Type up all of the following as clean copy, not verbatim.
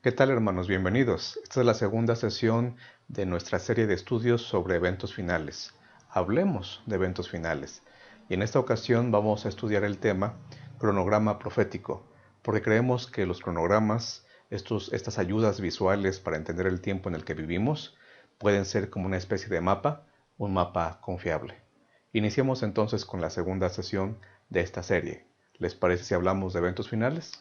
¿Qué tal, hermanos? Bienvenidos. Esta es la segunda sesión de nuestra serie de estudios sobre eventos finales. Hablemos de eventos finales. Y en esta ocasión vamos a estudiar el tema cronograma profético, porque creemos que los cronogramas, estas ayudas visuales para entender el tiempo en el que vivimos, pueden ser como una especie de mapa, un mapa confiable. Iniciemos entonces con la segunda sesión de esta serie. ¿Les parece si hablamos de eventos finales?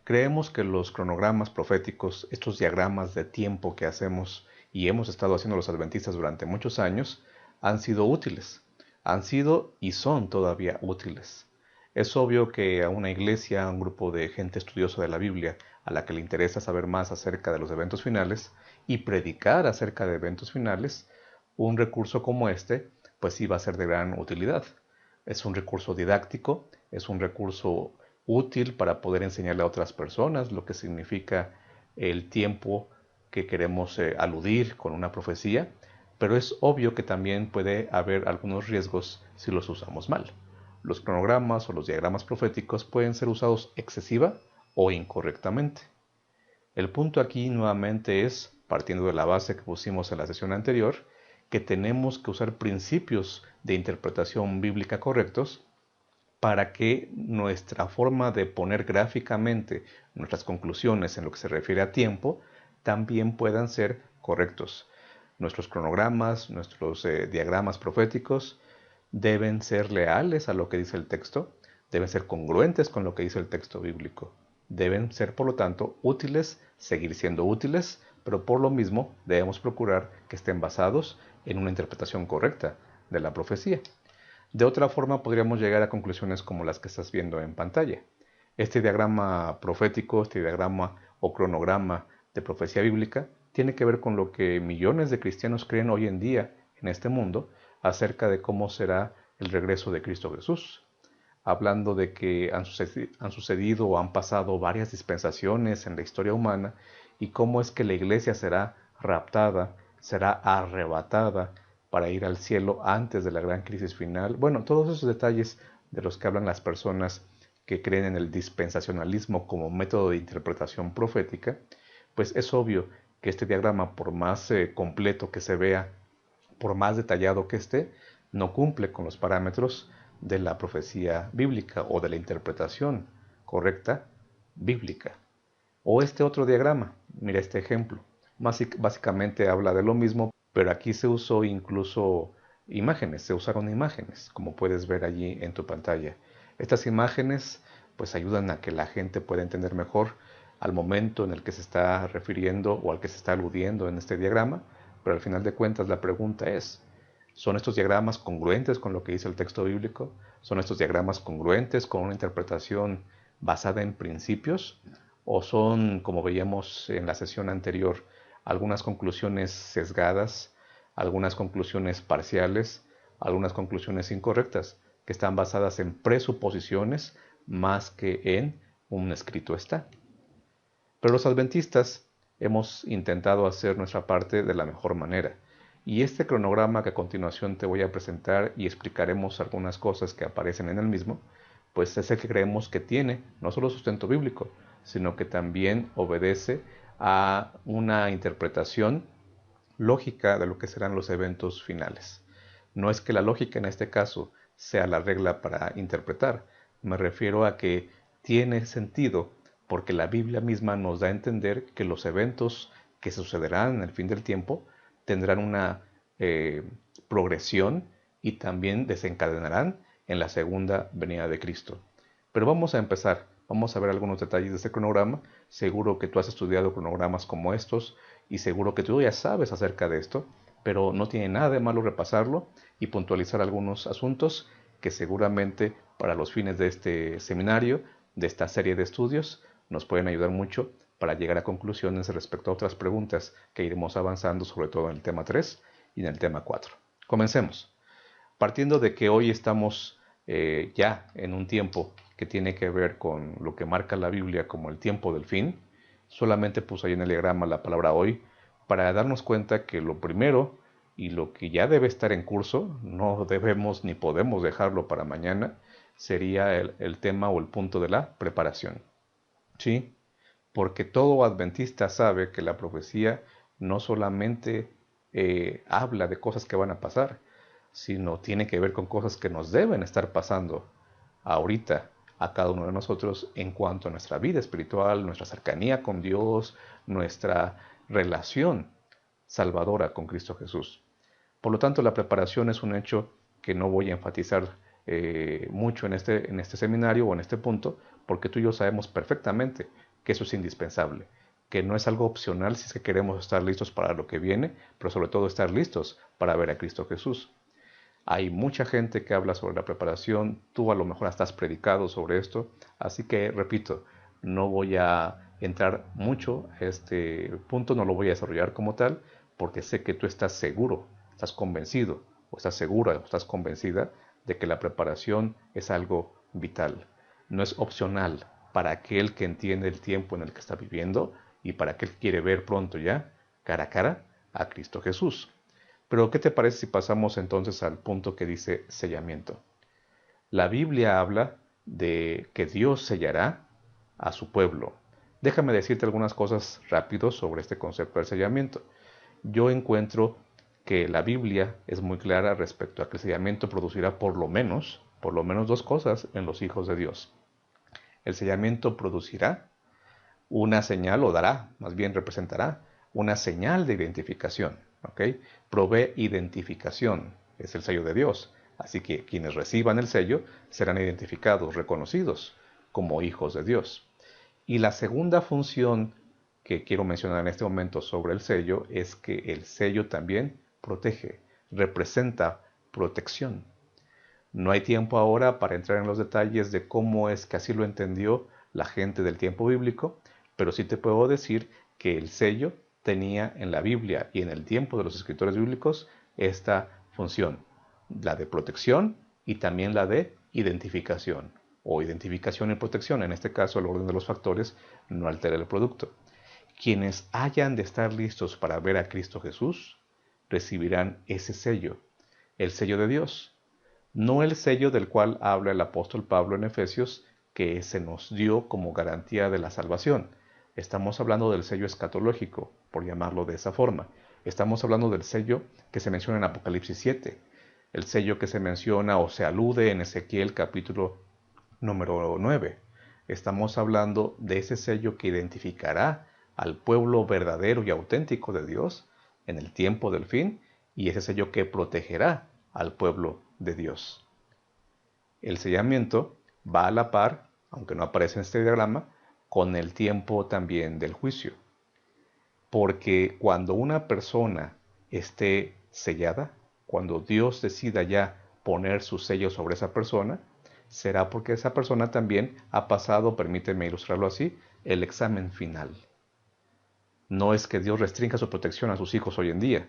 Creemos que los cronogramas proféticos, estos diagramas de tiempo que hacemos y hemos estado haciendo los adventistas durante muchos años, han sido útiles. Han sido y son todavía útiles. Es obvio que a una iglesia, a un grupo de gente estudiosa de la Biblia, a la que le interesa saber más acerca de los eventos finales y predicar acerca de eventos finales, un recurso como este, pues sí va a ser de gran utilidad. Es un recurso didáctico, es un recurso útil para poder enseñarle a otras personas lo que significa el tiempo que queremos aludir con una profecía, pero es obvio que también puede haber algunos riesgos si los usamos mal. Los cronogramas o los diagramas proféticos pueden ser usados excesiva o incorrectamente. El punto aquí nuevamente es, partiendo de la base que pusimos en la sesión anterior, que tenemos que usar principios de interpretación bíblica correctos para que nuestra forma de poner gráficamente nuestras conclusiones en lo que se refiere a tiempo también puedan ser correctos. Nuestros cronogramas, nuestros diagramas proféticos deben ser leales a lo que dice el texto, deben ser congruentes con lo que dice el texto bíblico. Deben ser, por lo tanto, útiles, seguir siendo útiles, pero por lo mismo debemos procurar que estén basados en una interpretación correcta de la profecía. De otra forma, podríamos llegar a conclusiones como las que estás viendo en pantalla. Este diagrama profético, este diagrama o cronograma de profecía bíblica, tiene que ver con lo que millones de cristianos creen hoy en día en este mundo acerca de cómo será el regreso de Cristo Jesús. Hablando de que han sucedido o han pasado varias dispensaciones en la historia humana y cómo es que la iglesia será raptada, será arrebatada para ir al cielo antes de la gran crisis final. Bueno, todos esos detalles de los que hablan las personas que creen en el dispensacionalismo como método de interpretación profética, pues es obvio que este diagrama, por más completo que se vea, por más detallado que esté, no cumple con los parámetros de la profecía bíblica o de la interpretación correcta bíblica. O este otro diagrama, mira este ejemplo, básicamente habla de lo mismo, pero aquí se usó incluso imágenes, se usaron imágenes, como puedes ver allí en tu pantalla. Estas imágenes pues ayudan a que la gente pueda entender mejor al momento en el que se está refiriendo o al que se está aludiendo en este diagrama, pero al final de cuentas la pregunta es, ¿son estos diagramas congruentes con lo que dice el texto bíblico? ¿Son estos diagramas congruentes con una interpretación basada en principios? ¿O son, como veíamos en la sesión anterior, algunas conclusiones sesgadas, algunas conclusiones parciales, algunas conclusiones incorrectas, que están basadas en presuposiciones más que en un escrito está? Pero los adventistas hemos intentado hacer nuestra parte de la mejor manera. Y este cronograma que a continuación te voy a presentar y explicaremos algunas cosas que aparecen en el mismo, pues es el que creemos que tiene no solo sustento bíblico, sino que también obedece a una interpretación lógica de lo que serán los eventos finales. No es que la lógica en este caso sea la regla para interpretar, me refiero a que tiene sentido porque la Biblia misma nos da a entender que los eventos que sucederán en el fin del tiempo tendrán una progresión y también desencadenarán en la segunda venida de Cristo. Pero vamos a empezar, vamos a ver algunos detalles de este cronograma. Seguro que tú has estudiado cronogramas como estos y seguro que tú ya sabes acerca de esto, pero no tiene nada de malo repasarlo y puntualizar algunos asuntos que seguramente para los fines de este seminario, de esta serie de estudios, nos pueden ayudar mucho para llegar a conclusiones respecto a otras preguntas que iremos avanzando, sobre todo en el tema 3 y en el tema 4. Comencemos. Partiendo de que hoy estamos ya en un tiempo que tiene que ver con lo que marca la Biblia como el tiempo del fin, solamente puse ahí en el diagrama la palabra hoy para darnos cuenta que lo primero y lo que ya debe estar en curso, no debemos ni podemos dejarlo para mañana, sería el tema o el punto de la preparación. ¿Sí? porque todo adventista sabe que la profecía no solamente habla de cosas que van a pasar, sino tiene que ver con cosas que nos deben estar pasando ahorita a cada uno de nosotros en cuanto a nuestra vida espiritual, nuestra cercanía con Dios, nuestra relación salvadora con Cristo Jesús. Por lo tanto, la preparación es un hecho que no voy a enfatizar mucho en este seminario o en este punto, porque tú y yo sabemos perfectamente que eso es indispensable, que no es algo opcional si es que queremos estar listos para lo que viene, pero sobre todo estar listos para ver a Cristo Jesús. Hay mucha gente que habla sobre la preparación, tú a lo mejor hasta has predicado sobre esto, así que repito, no voy a entrar mucho a este punto, no lo voy a desarrollar como tal, porque sé que tú estás seguro, estás convencido, o estás segura, o estás convencida de que la preparación es algo vital. No es opcional para aquel que entiende el tiempo en el que está viviendo y para aquel que quiere ver pronto ya, cara a cara, a Cristo Jesús. Pero ¿qué te parece si pasamos entonces al punto que dice sellamiento? La Biblia habla de que Dios sellará a su pueblo. Déjame decirte algunas cosas rápido sobre este concepto del sellamiento. Yo encuentro que la Biblia es muy clara respecto a que el sellamiento producirá por lo menos dos cosas en los hijos de Dios. El sellamiento producirá una señal, o dará, más bien representará, una señal de identificación. ¿Ok? Provee identificación, es el sello de Dios. Así que quienes reciban el sello serán identificados, reconocidos como hijos de Dios. Y la segunda función que quiero mencionar en este momento sobre el sello es que el sello también protege, representa protección. No hay tiempo ahora para entrar en los detalles de cómo es que así lo entendió la gente del tiempo bíblico, pero sí te puedo decir que el sello tenía en la Biblia y en el tiempo de los escritores bíblicos esta función, la de protección y también la de identificación, o identificación y protección. En este caso, el orden de los factores no altera el producto. Quienes hayan de estar listos para ver a Cristo Jesús recibirán ese sello, el sello de Dios. No el sello del cual habla el apóstol Pablo en Efesios, que se nos dio como garantía de la salvación. Estamos hablando del sello escatológico, por llamarlo de esa forma. Estamos hablando del sello que se menciona en Apocalipsis 7, el sello que se menciona o se alude en Ezequiel capítulo número 9. Estamos hablando de ese sello que identificará al pueblo verdadero y auténtico de Dios en el tiempo del fin, y ese sello que protegerá al pueblo de Dios. El sellamiento va a la par, aunque no aparece en este diagrama, con el tiempo también del juicio. Porque cuando una persona esté sellada, cuando Dios decida ya poner su sello sobre esa persona, será porque esa persona también ha pasado, permíteme ilustrarlo así, el examen final. No es que Dios restrinja su protección a sus hijos hoy en día.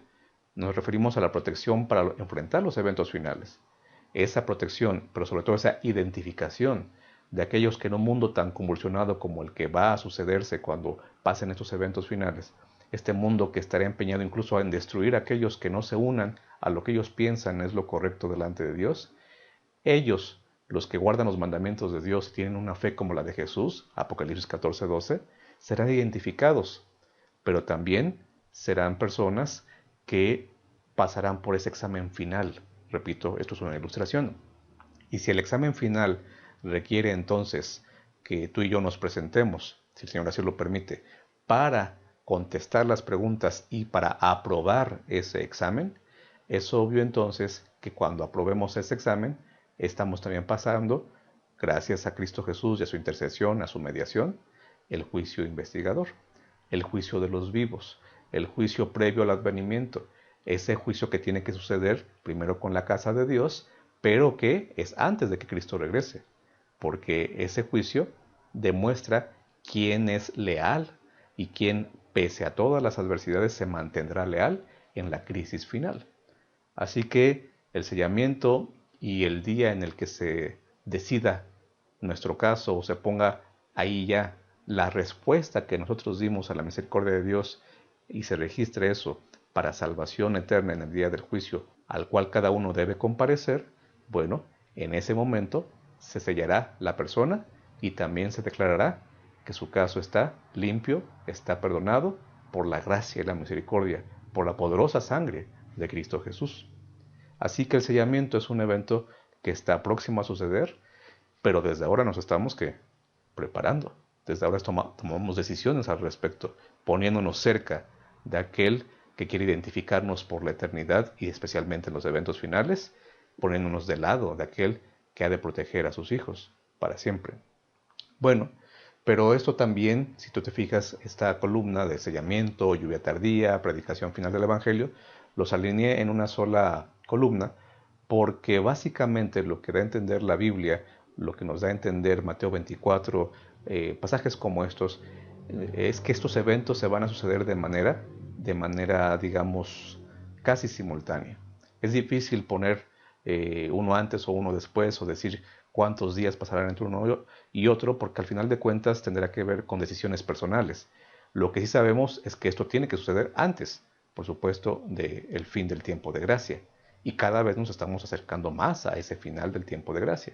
Nos referimos a la protección para enfrentar los eventos finales. Esa protección, pero sobre todo esa identificación de aquellos que en un mundo tan convulsionado como el que va a sucederse cuando pasen estos eventos finales, este mundo que estará empeñado incluso en destruir a aquellos que no se unan a lo que ellos piensan es lo correcto delante de Dios, ellos, los que guardan los mandamientos de Dios y tienen una fe como la de Jesús, Apocalipsis 14:12, serán identificados, pero también serán personas que pasarán por ese examen final. Repito, esto es una ilustración. Y si el examen final requiere entonces que tú y yo nos presentemos, si el Señor así lo permite, para contestar las preguntas y para aprobar ese examen, es obvio entonces que cuando aprobemos ese examen, estamos también pasando, gracias a Cristo Jesús y a su intercesión, a su mediación, el juicio investigador, el juicio de los vivos, el juicio previo al advenimiento, ese juicio que tiene que suceder primero con la casa de Dios, pero que es antes de que Cristo regrese, porque ese juicio demuestra quién es leal y quién, pese a todas las adversidades, se mantendrá leal en la crisis final. Así que el sellamiento y el día en el que se decida nuestro caso o se ponga ahí ya la respuesta que nosotros dimos a la misericordia de Dios y se registre eso para salvación eterna en el día del juicio al cual cada uno debe comparecer, bueno, en ese momento se sellará la persona y también se declarará que su caso está limpio, está perdonado por la gracia y la misericordia, por la poderosa sangre de Cristo Jesús. Así que el sellamiento es un evento que está próximo a suceder, pero desde ahora nos estamos preparando. Desde ahora tomamos decisiones al respecto, poniéndonos cerca de aquel que quiere identificarnos por la eternidad y especialmente en los eventos finales, poniéndonos del lado de aquel que ha de proteger a sus hijos para siempre. Bueno, pero esto también, si tú te fijas, esta columna de sellamiento, lluvia tardía, predicación final del Evangelio, los alineé en una sola columna porque básicamente lo que da a entender la Biblia, lo que nos da a entender Mateo 24, pasajes como estos, es que estos eventos se van a suceder de manera, digamos, casi simultánea. Es difícil poner uno antes o uno después o decir cuántos días pasarán entre uno y otro, porque al final de cuentas tendrá que ver con decisiones personales. Lo que sí sabemos es que esto tiene que suceder antes, por supuesto, del fin del tiempo de gracia. Y cada vez nos estamos acercando más a ese final del tiempo de gracia.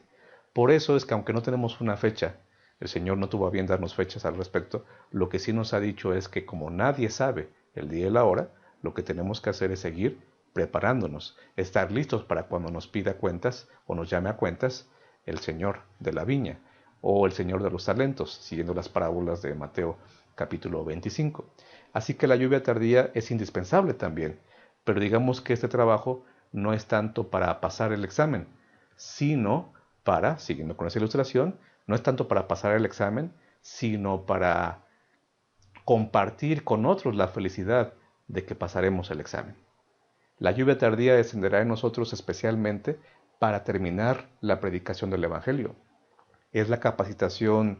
Por eso es que aunque no tenemos una fecha, el Señor no tuvo a bien darnos fechas al respecto, lo que sí nos ha dicho es que como nadie sabe el día y la hora, lo que tenemos que hacer es seguir preparándonos, estar listos para cuando nos pida cuentas o nos llame a cuentas el Señor de la viña o el Señor de los talentos, siguiendo las parábolas de Mateo capítulo 25. Así que la lluvia tardía es indispensable también, pero digamos que este trabajo no es tanto para pasar el examen, sino para, siguiendo con esa ilustración, no es tanto para pasar el examen, sino para compartir con otros la felicidad de que pasaremos el examen. La lluvia tardía descenderá en nosotros especialmente para terminar la predicación del Evangelio. Es la capacitación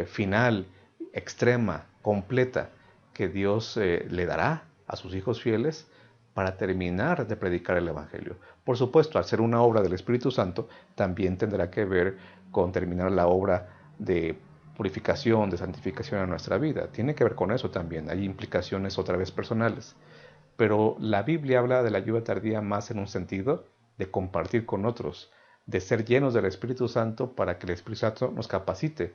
final, extrema, completa, que Dios le dará a sus hijos fieles para terminar de predicar el Evangelio. Por supuesto, al ser una obra del Espíritu Santo, también tendrá que ver con terminar la obra de purificación, de santificación en nuestra vida. Tiene que ver con eso también. Hay implicaciones otra vez personales. Pero la Biblia habla de la lluvia tardía más en un sentido de compartir con otros, de ser llenos del Espíritu Santo para que el Espíritu Santo nos capacite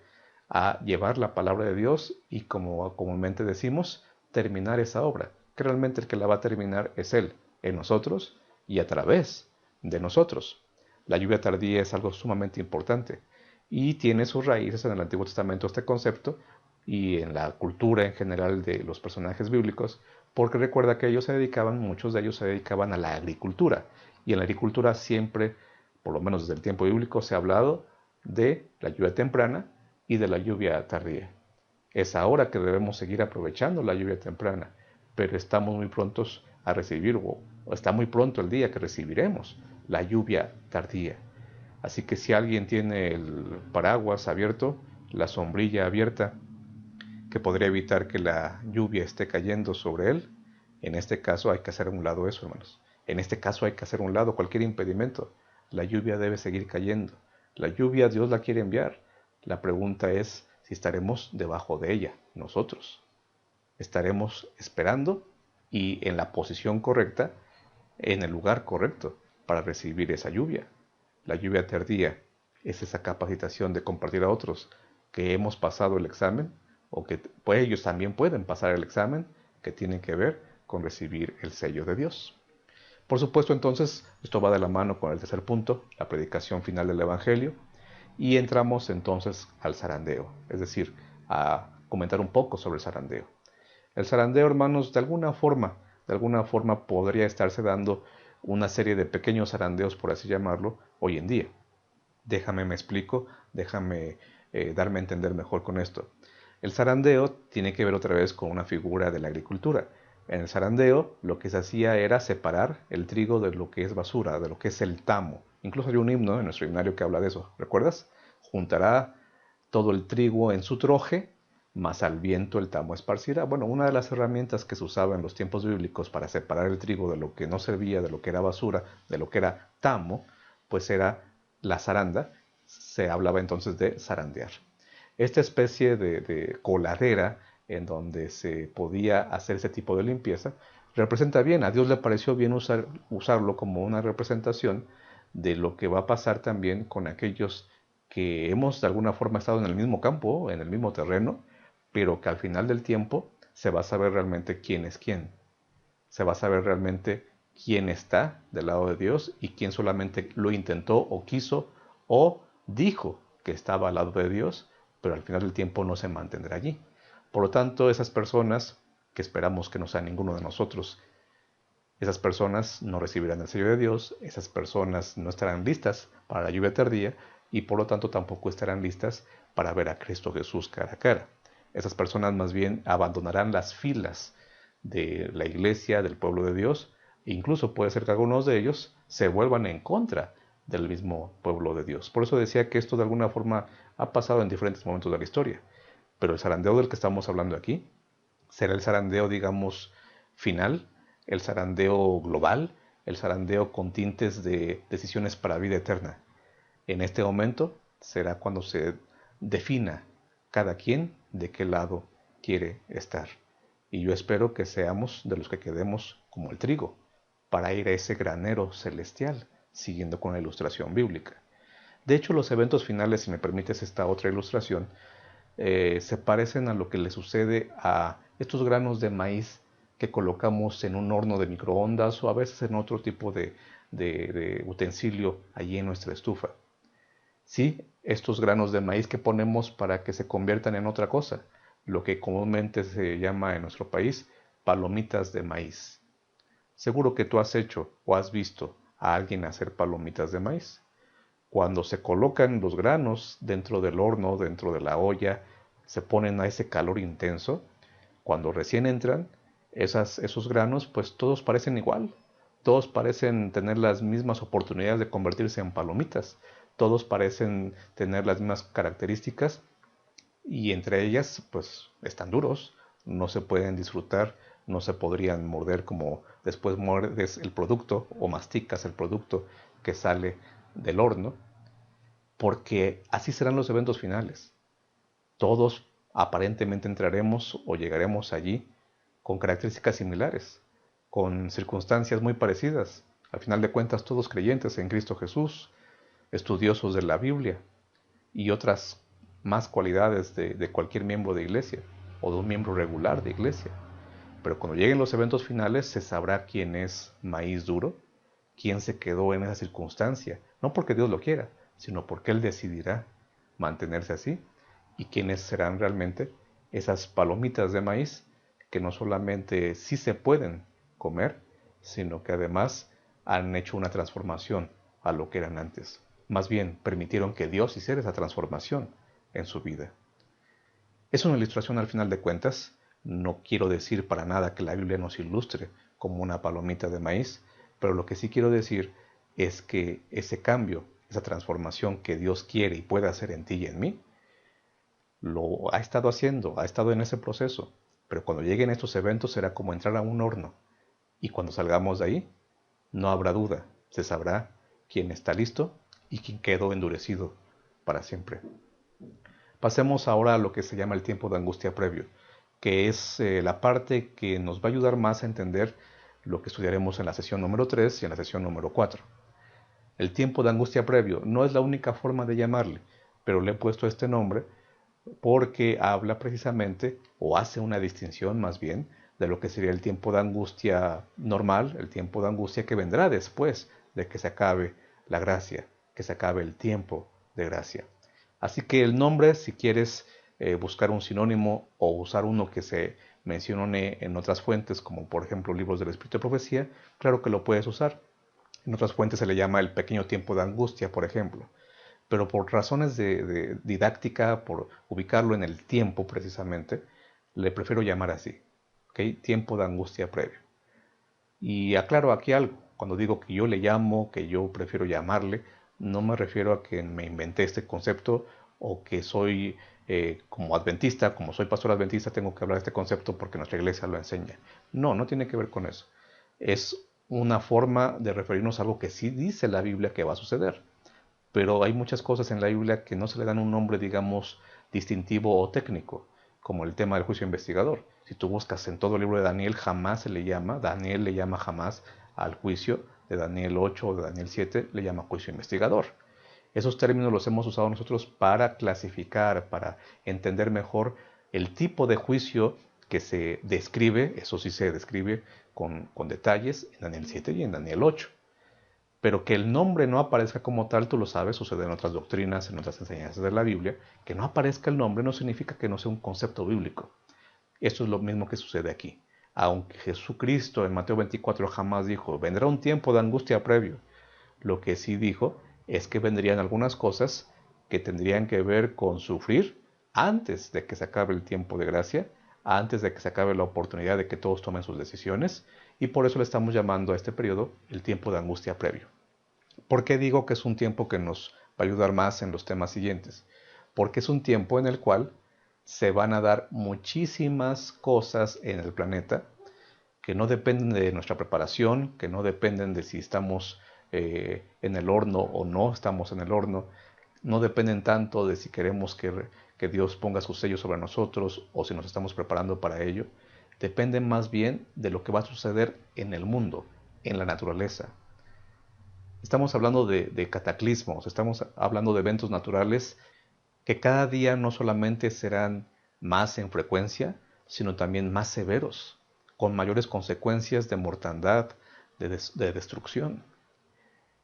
a llevar la palabra de Dios y, como comúnmente decimos, terminar esa obra, que realmente el que la va a terminar es Él, en nosotros y a través de nosotros. La lluvia tardía es algo sumamente importante y tiene sus raíces en el Antiguo Testamento este concepto y en la cultura en general de los personajes bíblicos, porque recuerda que muchos de ellos se dedicaban a la agricultura, y en la agricultura siempre, por lo menos desde el tiempo bíblico, se ha hablado de la lluvia temprana y de la lluvia tardía. Es ahora que debemos seguir aprovechando la lluvia temprana, pero estamos muy prontos a recibir, o está muy pronto el día que recibiremos la lluvia tardía. Así que si alguien tiene el paraguas abierto, la sombrilla abierta, que podría evitar que la lluvia esté cayendo sobre él, en este caso hay que hacer a un lado eso, hermanos. En este caso hay que hacer a un lado cualquier impedimento. La lluvia debe seguir cayendo. La lluvia Dios la quiere enviar. La pregunta es si estaremos debajo de ella, nosotros. Estaremos esperando y en la posición correcta, en el lugar correcto, para recibir esa lluvia. La lluvia tardía es esa capacitación de compartir a otros que hemos pasado el examen, o que pues, ellos también pueden pasar el examen, que tienen que ver con recibir el sello de Dios. Por supuesto, entonces, esto va de la mano con el tercer punto, la predicación final del Evangelio, y entramos entonces al zarandeo, es decir, a comentar un poco sobre el zarandeo. El zarandeo, hermanos, de alguna forma podría estarse dando una serie de pequeños zarandeos, por así llamarlo, hoy en día. Me explico, darme a entender mejor con esto. El zarandeo tiene que ver otra vez con una figura de la agricultura. En el zarandeo lo que se hacía era separar el trigo de lo que es basura, de lo que es el tamo. Incluso hay un himno en nuestro himnario que habla de eso, ¿recuerdas? Juntará todo el trigo en su troje, mas al viento el tamo esparcirá. Bueno, una de las herramientas que se usaba en los tiempos bíblicos para separar el trigo de lo que no servía, de lo que era basura, de lo que era tamo, pues era la zaranda. Se hablaba entonces de zarandear. Esta especie de coladera en donde se podía hacer ese tipo de limpieza representa bien, a Dios le pareció bien usarlo como una representación de lo que va a pasar también con aquellos que hemos de alguna forma estado en el mismo campo, en el mismo terreno, pero que al final del tiempo se va a saber realmente quién es quién. Se va a saber realmente quién está del lado de Dios y quién solamente lo intentó o quiso o dijo que estaba al lado de Dios, pero al final del tiempo no se mantendrá allí. Por lo tanto, esas personas, que esperamos que no sea ninguno de nosotros, esas personas no recibirán el sello de Dios, esas personas no estarán listas para la lluvia tardía y por lo tanto tampoco estarán listas para ver a Cristo Jesús cara a cara. Esas personas más bien abandonarán las filas de la iglesia, del pueblo de Dios, e incluso puede ser que algunos de ellos se vuelvan en contra del mismo pueblo de Dios. Por eso decía que esto de alguna forma ha pasado en diferentes momentos de la historia. Pero el zarandeo del que estamos hablando aquí será el zarandeo, digamos, final, el zarandeo global, el zarandeo con tintes de decisiones para vida eterna. En este momento será cuando se defina cada quien de qué lado quiere estar. Y yo espero que seamos de los que quedemos como el trigo, para ir a ese granero celestial, siguiendo con la ilustración bíblica. De hecho, los eventos finales, si me permites esta otra ilustración, se parecen a lo que le sucede a estos granos de maíz que colocamos en un horno de microondas o a veces en otro tipo de utensilio allí en nuestra estufa. Sí, estos granos de maíz que ponemos para que se conviertan en otra cosa, lo que comúnmente se llama en nuestro país palomitas de maíz. Seguro que tú has hecho o has visto a alguien hacer palomitas de maíz. Cuando se colocan los granos dentro del horno, dentro de la olla, se ponen a ese calor intenso. Cuando recién entran, esos granos, pues todos parecen igual. Todos parecen tener las mismas oportunidades de convertirse en palomitas. Todos parecen tener las mismas características y entre ellas, pues están duros. No se pueden disfrutar, no se podrían morder como después muerdes el producto o masticas el producto que sale del horno, porque así serán los eventos finales. Todos aparentemente entraremos o llegaremos allí con características similares, con circunstancias muy parecidas. Al final de cuentas, todos creyentes en Cristo Jesús, estudiosos de la Biblia y otras más cualidades de cualquier miembro de iglesia o de un miembro regular de iglesia. Pero cuando lleguen los eventos finales se sabrá quién es maíz duro, quién se quedó en esa circunstancia, no porque Dios lo quiera, sino porque Él decidirá mantenerse así, y quiénes serán realmente esas palomitas de maíz que no solamente sí se pueden comer, sino que además han hecho una transformación a lo que eran antes. Más bien, permitieron que Dios hiciera esa transformación en su vida. Es una ilustración al final de cuentas. No quiero decir para nada que la Biblia nos ilustre como una palomita de maíz, pero lo que sí quiero decir es que ese cambio, esa transformación que Dios quiere y puede hacer en ti y en mí, lo ha estado haciendo, ha estado en ese proceso. Pero cuando lleguen estos eventos será como entrar a un horno. Y cuando salgamos de ahí, no habrá duda, se sabrá quién está listo y quién quedó endurecido para siempre. Pasemos ahora a lo que se llama el tiempo de angustia previo, que es la parte que nos va a ayudar más a entender lo que estudiaremos en la sesión número 3 y en la sesión número 4. El tiempo de angustia previo no es la única forma de llamarle, pero le he puesto este nombre porque habla precisamente, o hace una distinción más bien, de lo que sería el tiempo de angustia normal, el tiempo de angustia que vendrá después de que se acabe la gracia, que se acabe el tiempo de gracia. Así que el nombre, si quieres buscar un sinónimo o usar uno que se mencione en otras fuentes, como por ejemplo libros del Espíritu de Profecía, claro que lo puedes usar. En otras fuentes se le llama el pequeño tiempo de angustia, por ejemplo. Pero por razones de didáctica, por ubicarlo en el tiempo precisamente, le prefiero llamar así, ¿okay? Tiempo de angustia previo. Y aclaro aquí algo, cuando digo que yo le llamo, que yo prefiero llamarle, no me refiero a que me inventé este concepto o que soy como adventista, como soy pastor adventista, tengo que hablar de este concepto porque nuestra iglesia lo enseña. No, no tiene que ver con eso. Es una forma de referirnos a algo que sí dice la Biblia que va a suceder. Pero hay muchas cosas en la Biblia que no se le dan un nombre, digamos, distintivo o técnico, como el tema del juicio investigador. Si tú buscas en todo el libro de Daniel, jamás se le llama, Daniel le llama jamás al juicio de Daniel 8 o de Daniel 7, le llama juicio investigador. Esos términos los hemos usado nosotros para clasificar, para entender mejor El tipo de juicio que se describe, eso sí se describe con detalles en Daniel 7 y en Daniel 8. Pero que el nombre no aparezca como tal, tú lo sabes, sucede en otras doctrinas, en otras enseñanzas de la Biblia. Que no aparezca el nombre no significa que no sea un concepto bíblico. Esto es lo mismo que sucede aquí. Aunque Jesucristo en Mateo 24 jamás dijo, vendrá un tiempo de angustia previo, lo que sí dijo es que vendrían algunas cosas que tendrían que ver con sufrir antes de que se acabe el tiempo de gracia, antes de que se acabe la oportunidad de que todos tomen sus decisiones, y por eso le estamos llamando a este periodo el tiempo de angustia previo. ¿Por qué digo que es un tiempo que nos va a ayudar más en los temas siguientes? Porque es un tiempo en el cual se van a dar muchísimas cosas en el planeta que no dependen de nuestra preparación, que no dependen de si estamos en el horno o no estamos en el horno, no dependen tanto de si queremos que Dios ponga su sello sobre nosotros o si nos estamos preparando para ello, dependen más bien de lo que va a suceder en el mundo, en la naturaleza. Estamos hablando de cataclismos, estamos hablando de eventos naturales que cada día no solamente serán más en frecuencia, sino también más severos, con mayores consecuencias de mortandad, de destrucción.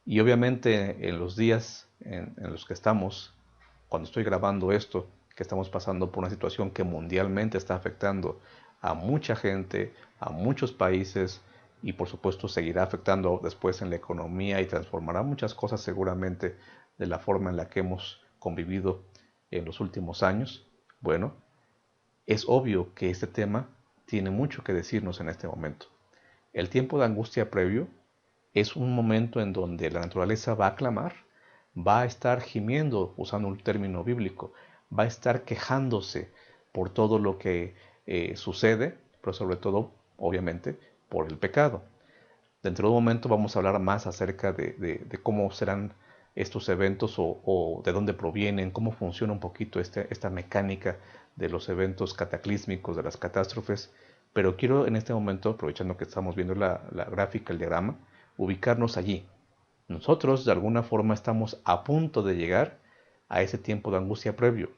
Y obviamente en los días en los que estamos, cuando estoy grabando esto, que estamos pasando por una situación que mundialmente está afectando a mucha gente, a muchos países, y por supuesto seguirá afectando después en la economía y transformará muchas cosas seguramente de la forma en la que hemos convivido en los últimos años. Bueno, es obvio que este tema tiene mucho que decirnos en este momento. El tiempo de angustia previo es un momento en donde la naturaleza va a clamar, va a estar gimiendo, usando un término bíblico, va a estar quejándose por todo lo que sucede, pero sobre todo, obviamente, por el pecado. Dentro de un momento vamos a hablar más acerca de cómo serán estos eventos o de dónde provienen, cómo funciona un poquito esta mecánica de los eventos cataclísmicos, de las catástrofes. Pero quiero en este momento, aprovechando que estamos viendo la gráfica, el diagrama, ubicarnos allí. Nosotros de alguna forma estamos a punto de llegar a ese tiempo de angustia previo.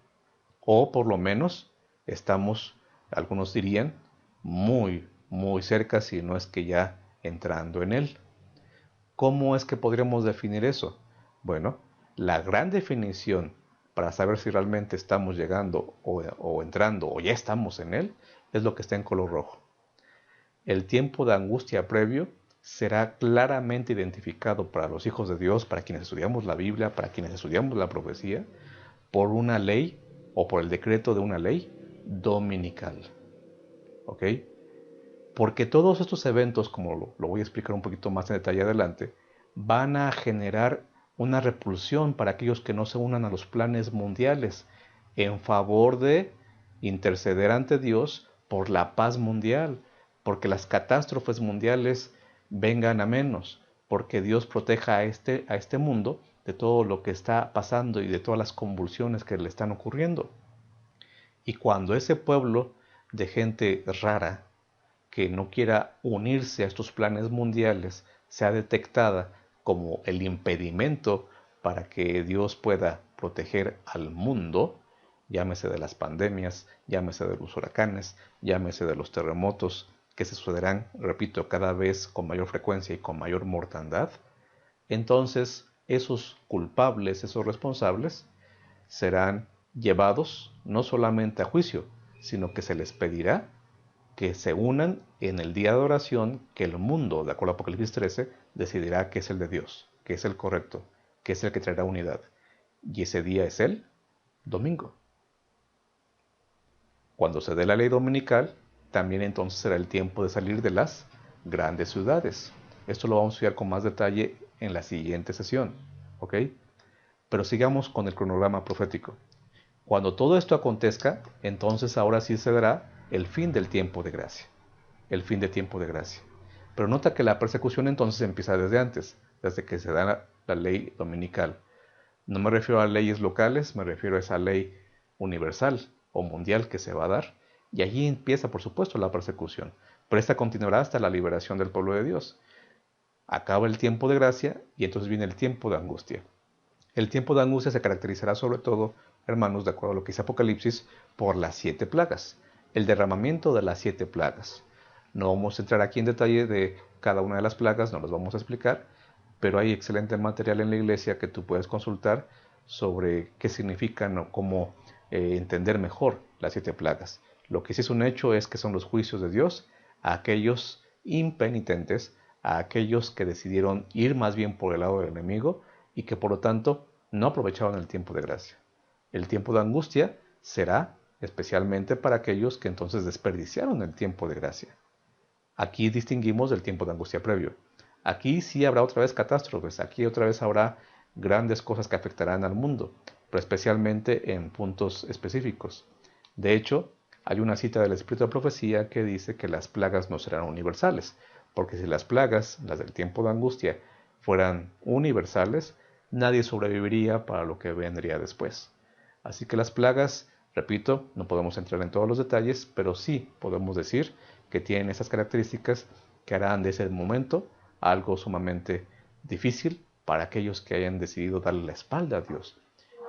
O por lo menos estamos, algunos dirían, muy cerca, si no es que ya entrando en él. ¿Cómo es que podríamos definir eso? Bueno, la gran definición para saber si realmente estamos llegando o entrando o ya estamos en él es lo que está en color rojo. El tiempo de angustia previo será claramente identificado para los hijos de Dios, para quienes estudiamos la Biblia, para quienes estudiamos la profecía, por una ley o por el decreto de una ley dominical. ¿Ok? Porque todos estos eventos, como lo voy a explicar un poquito más en detalle adelante, van a generar una repulsión para aquellos que no se unan a los planes mundiales en favor de interceder ante Dios por la paz mundial, porque las catástrofes mundiales vengan a menos, porque Dios proteja a este mundo de todo lo que está pasando y de todas las convulsiones que le están ocurriendo. Y cuando ese pueblo de gente rara, que no quiera unirse a estos planes mundiales, sea detectada como el impedimento para que Dios pueda proteger al mundo, llámese de las pandemias, llámese de los huracanes, llámese de los terremotos que se sucederán, repito, cada vez con mayor frecuencia y con mayor mortandad, entonces esos culpables, esos responsables, serán llevados no solamente a juicio, sino que se les pedirá que se unan en el día de oración que el mundo, de acuerdo a Apocalipsis 13, decidirá que es el de Dios, que es el correcto, que es el que traerá unidad. Y ese día es el domingo. Cuando se dé la ley dominical, también entonces será el tiempo de salir de las grandes ciudades. Esto lo vamos a estudiar con más detalle en la siguiente sesión, ¿ok? Pero sigamos con el cronograma profético. Cuando todo esto acontezca, entonces ahora sí se dará el fin del tiempo de gracia. El fin de tiempo de gracia. Pero nota que la persecución entonces empieza desde antes, desde que se da la ley dominical. No me refiero a leyes locales, me refiero a esa ley universal o mundial que se va a dar. Y allí empieza, por supuesto, la persecución. Pero esta continuará hasta la liberación del pueblo de Dios. Acaba el tiempo de gracia y entonces viene el tiempo de angustia. El tiempo de angustia se caracterizará sobre todo, hermanos, de acuerdo a lo que dice Apocalipsis, por las 7 plagas, el derramamiento de las 7 plagas. No vamos a entrar aquí en detalle de cada una de las plagas, no las vamos a explicar, pero hay excelente material en la iglesia que tú puedes consultar sobre qué significan o cómo entender mejor las 7 plagas. Lo que sí es un hecho es que son los juicios de Dios a aquellos impenitentes, a aquellos que decidieron ir más bien por el lado del enemigo y que por lo tanto no aprovecharon el tiempo de gracia. El tiempo de angustia será especialmente para aquellos que entonces desperdiciaron el tiempo de gracia. Aquí distinguimos del tiempo de angustia previo. Aquí sí habrá otra vez catástrofes, aquí otra vez habrá grandes cosas que afectarán al mundo, pero especialmente en puntos específicos. De hecho, hay una cita del Espíritu de Profecía que dice que las plagas no serán universales, porque si las plagas, las del tiempo de angustia, fueran universales, nadie sobreviviría para lo que vendría después. Así que las plagas, repito, no podemos entrar en todos los detalles, pero sí podemos decir que tienen esas características que harán de ese momento algo sumamente difícil para aquellos que hayan decidido darle la espalda a Dios.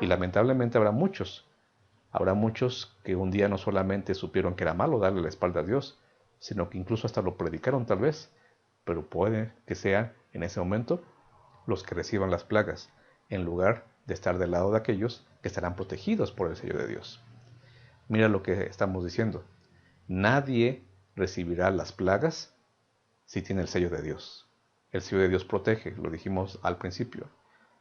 Y lamentablemente habrá muchos que un día no solamente supieron que era malo darle la espalda a Dios, sino que incluso hasta lo predicaron tal vez, pero puede que sean en ese momento los que reciban las plagas, en lugar de estar del lado de aquellos que estarán protegidos por el sello de Dios. Mira lo que estamos diciendo. Nadie recibirá las plagas si tiene el sello de Dios. El sello de Dios protege, lo dijimos al principio.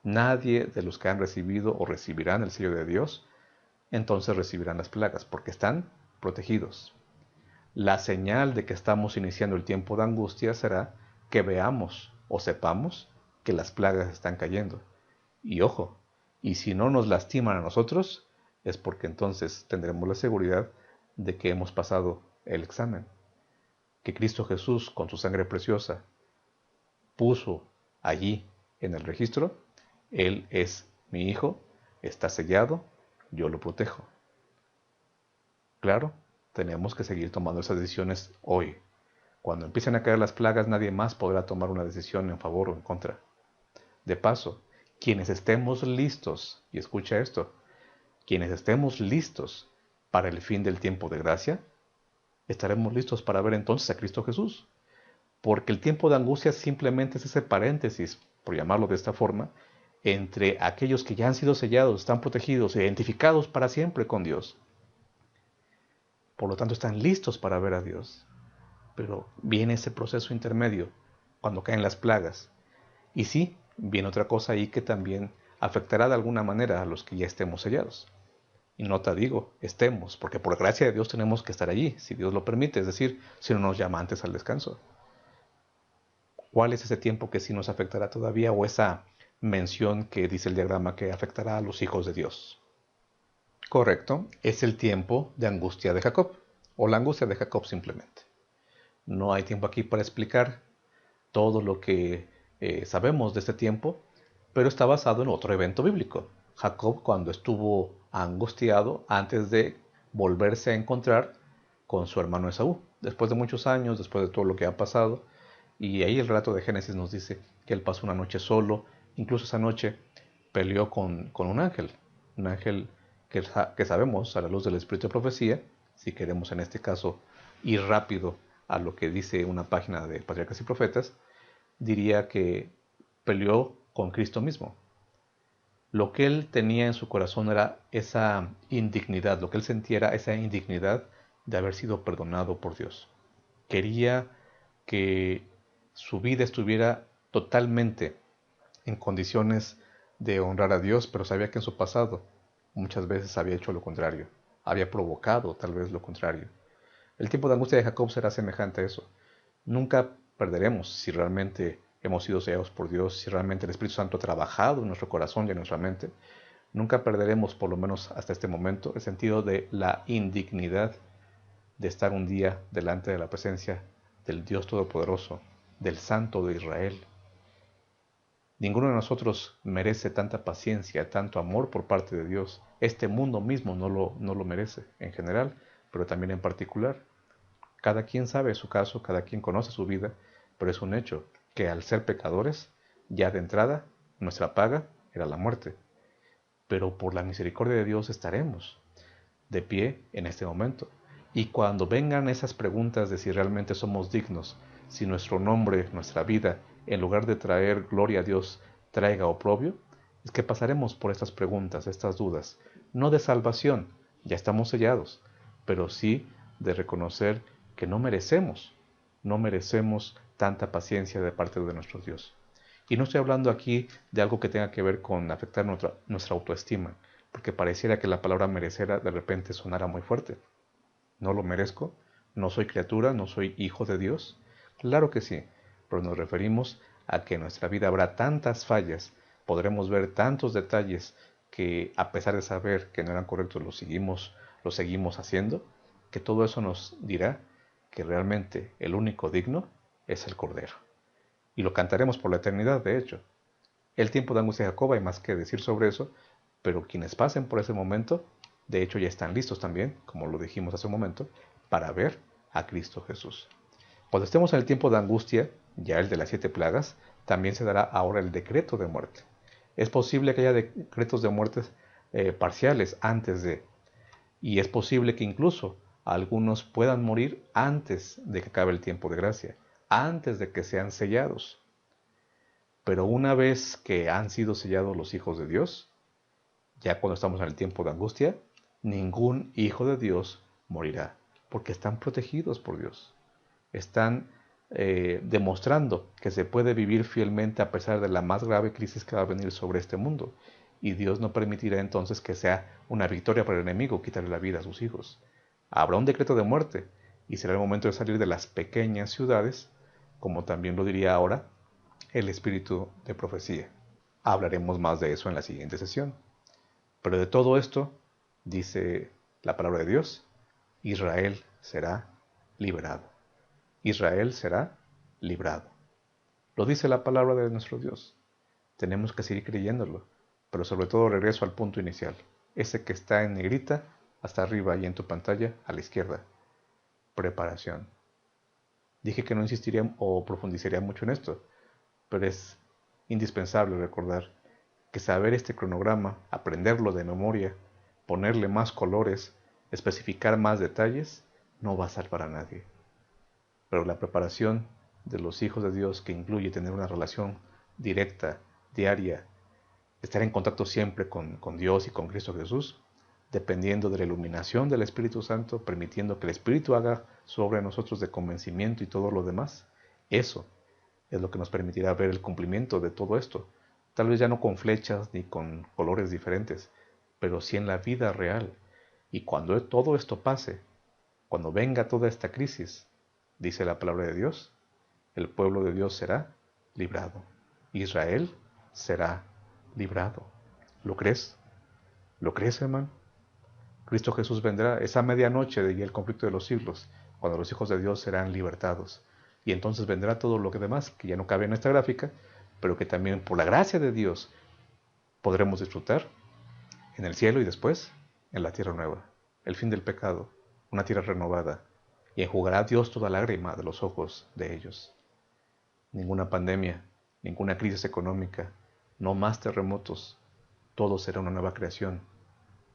Nadie de los que han recibido o recibirán el sello de Dios, entonces recibirán las plagas, porque están protegidos. La señal de que estamos iniciando el tiempo de angustia será que veamos o sepamos que las plagas están cayendo. Y ojo, y si no nos lastiman a nosotros, es porque entonces tendremos la seguridad de que hemos pasado el examen. Que Cristo Jesús, con su sangre preciosa, puso allí en el registro: Él es mi Hijo, está sellado, yo lo protejo. Claro, tenemos que seguir tomando esas decisiones hoy. Cuando empiecen a caer las plagas, nadie más podrá tomar una decisión en favor o en contra. De paso, quienes estemos listos, y escucha esto, quienes estemos listos para el fin del tiempo de gracia, estaremos listos para ver entonces a Cristo Jesús. Porque el tiempo de angustia simplemente es ese paréntesis, por llamarlo de esta forma, entre aquellos que ya han sido sellados, están protegidos, identificados para siempre con Dios. Por lo tanto, están listos para ver a Dios. Pero viene ese proceso intermedio, cuando caen las plagas. Y sí, viene otra cosa ahí que también afectará de alguna manera a los que ya estemos sellados. Y no te digo, estemos, porque por gracia de Dios tenemos que estar allí, si Dios lo permite, es decir, si no nos llama antes al descanso. ¿Cuál es ese tiempo que sí nos afectará todavía, o esa mención que dice el diagrama que afectará a los hijos de Dios? Correcto, es el tiempo de angustia de Jacob, o la angustia de Jacob simplemente. No hay tiempo aquí para explicar todo lo que sabemos de este tiempo, pero está basado en otro evento bíblico. Jacob, cuando estuvo angustiado antes de volverse a encontrar con su hermano Esaú, después de muchos años, después de todo lo que ha pasado. Y ahí el relato de Génesis nos dice que él pasó una noche solo, incluso esa noche peleó con un ángel que sabemos a la luz del Espíritu de Profecía, si queremos en este caso ir rápido a lo que dice una página de Patriarcas y Profetas, diría que peleó con Cristo mismo. Lo que él tenía en su corazón era esa indignidad, lo que él sentía era esa indignidad de haber sido perdonado por Dios. Quería que su vida estuviera totalmente en condiciones de honrar a Dios, pero sabía que en su pasado muchas veces había hecho lo contrario, había provocado tal vez lo contrario. El tiempo de angustia de Jacob será semejante a eso. Nunca perderemos si realmente hemos sido sellados por Dios, si realmente el Espíritu Santo ha trabajado en nuestro corazón y en nuestra mente. Nunca perderemos, por lo menos hasta este momento, el sentido de la indignidad de estar un día delante de la presencia del Dios Todopoderoso, del Santo de Israel. Ninguno de nosotros merece tanta paciencia, tanto amor por parte de Dios. Este mundo mismo no lo merece en general, pero también en particular. Cada quien sabe su caso, cada quien conoce su vida, pero es un hecho que al ser pecadores, ya de entrada, nuestra paga era la muerte. pero por la misericordia de Dios estaremos de pie en este momento. Y cuando vengan esas preguntas de si realmente somos dignos, si nuestro nombre, nuestra vida, en lugar de traer gloria a Dios, traiga oprobio, es que pasaremos por estas preguntas, estas dudas, no de salvación, ya estamos sellados, pero sí de reconocer que no merecemos tanta paciencia de parte de nuestro Dios. Y no estoy hablando aquí de algo que tenga que ver con afectar nuestra autoestima, porque pareciera que la palabra merecer de repente sonara muy fuerte. ¿No lo merezco? ¿No soy criatura? ¿No soy hijo de Dios? Claro que sí, pero nos referimos a que en nuestra vida habrá tantas fallas, podremos ver tantos detalles que a pesar de saber que no eran correctos, lo seguimos haciendo, que todo eso nos dirá que realmente el único digno es el Cordero. Y lo cantaremos por la eternidad, de hecho. El tiempo de angustia de Jacob hay más que decir sobre eso, pero quienes pasen por ese momento, de hecho ya están listos también, como lo dijimos hace un momento, para ver a Cristo Jesús. Cuando estemos en el tiempo de angustia, ya el de las 7 plagas, también se dará ahora el decreto de muerte. Es posible que haya decretos de muerte parciales antes de, y es posible que incluso algunos puedan morir antes de que acabe el tiempo de gracia, antes de que sean sellados. Pero una vez que han sido sellados los hijos de Dios, ya cuando estamos en el tiempo de angustia, ningún hijo de Dios morirá, porque están protegidos por Dios. Están demostrando que se puede vivir fielmente a pesar de la más grave crisis que va a venir sobre este mundo. Y Dios no permitirá entonces que sea una victoria para el enemigo quitarle la vida a sus hijos. Habrá un decreto de muerte y será el momento de salir de las pequeñas ciudades, como también lo diría ahora el espíritu de profecía. Hablaremos más de eso en la siguiente sesión. Pero de todo esto, dice la palabra de Dios, Israel será liberado. Israel será librado. Lo dice la palabra de nuestro Dios. Tenemos que seguir creyéndolo, pero sobre todo regreso al punto inicial, ese que está en negrita hasta arriba y en tu pantalla a la izquierda. Preparación. Dije que no insistiría o profundizaría mucho en esto, pero es indispensable recordar que saber este cronograma, aprenderlo de memoria, ponerle más colores, especificar más detalles, no va a salvar a nadie. Pero la preparación de los hijos de Dios, que incluye tener una relación directa, diaria, estar en contacto siempre con Dios y con Cristo Jesús, dependiendo de la iluminación del Espíritu Santo, permitiendo que el Espíritu haga sobre nosotros de convencimiento y todo lo demás, eso es lo que nos permitirá ver el cumplimiento de todo esto. Tal vez ya no con flechas ni con colores diferentes, pero sí en la vida real. Y cuando todo esto pase, cuando venga toda esta crisis, dice la palabra de Dios, el pueblo de Dios será librado. Israel será librado. ¿Lo crees? ¿Lo crees, hermano? Cristo Jesús vendrá esa medianoche de el conflicto de los siglos, cuando los hijos de Dios serán libertados. Y entonces vendrá todo lo que demás, que ya no cabe en esta gráfica, pero que también por la gracia de Dios podremos disfrutar en el cielo y después en la tierra nueva. El fin del pecado, una tierra renovada, y enjugará Dios toda lágrima de los ojos de ellos. Ninguna pandemia, ninguna crisis económica, no más terremotos, todo será una nueva creación,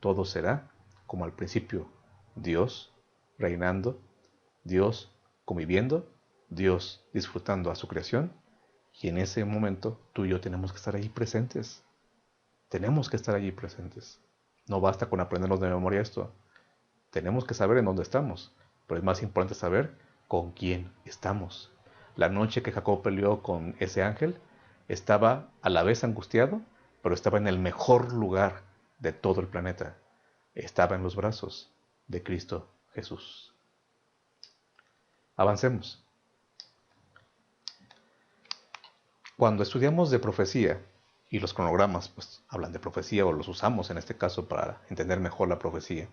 todo será como al principio, Dios reinando, Dios conviviendo, Dios disfrutando a su creación, y en ese momento tú y yo tenemos que estar allí presentes. Tenemos que estar allí presentes. No basta con aprendernos de memoria esto. Tenemos que saber en dónde estamos, pero es más importante saber con quién estamos. La noche que Jacob peleó con ese ángel, estaba a la vez angustiado, pero estaba en el mejor lugar de todo el planeta. Estaba en los brazos de Cristo Jesús. Avancemos. Cuando estudiamos de profecía, y los cronogramas pues hablan de profecía o los usamos en este caso para entender mejor la profecía,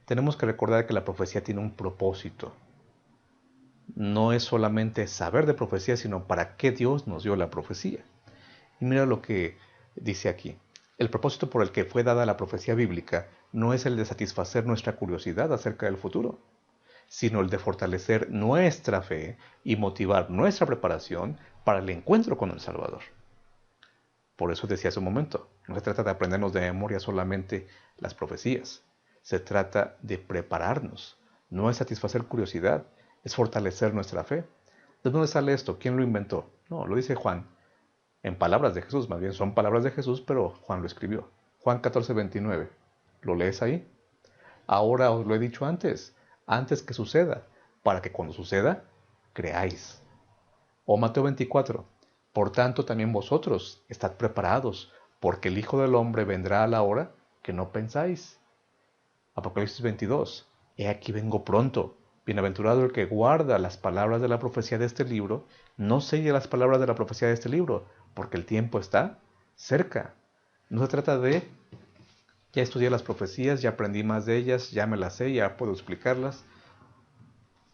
tenemos que recordar que la profecía tiene un propósito. No es solamente saber de profecía, sino para qué Dios nos dio la profecía. Y mira lo que dice aquí. El propósito por el que fue dada la profecía bíblica no es el de satisfacer nuestra curiosidad acerca del futuro, sino el de fortalecer nuestra fe y motivar nuestra preparación para el encuentro con el Salvador. Por eso decía hace un momento, no se trata de aprendernos de memoria solamente las profecías. Se trata de prepararnos. No es satisfacer curiosidad, es fortalecer nuestra fe. ¿De dónde sale esto? ¿Quién lo inventó? No, lo dice Juan. En palabras de Jesús, más bien son palabras de Jesús, pero Juan lo escribió. Juan 14:29. ¿Lo lees ahí? Ahora os lo he dicho antes que suceda, para que cuando suceda, creáis. O Mateo 24. Por tanto, también vosotros estad preparados, porque el Hijo del Hombre vendrá a la hora que no pensáis. Apocalipsis 22. He aquí vengo pronto. Bienaventurado el que guarda las palabras de la profecía de este libro, no selle las palabras de la profecía de este libro, porque el tiempo está cerca. No se trata de, ya estudié las profecías, ya aprendí más de ellas, ya me las sé, ya puedo explicarlas,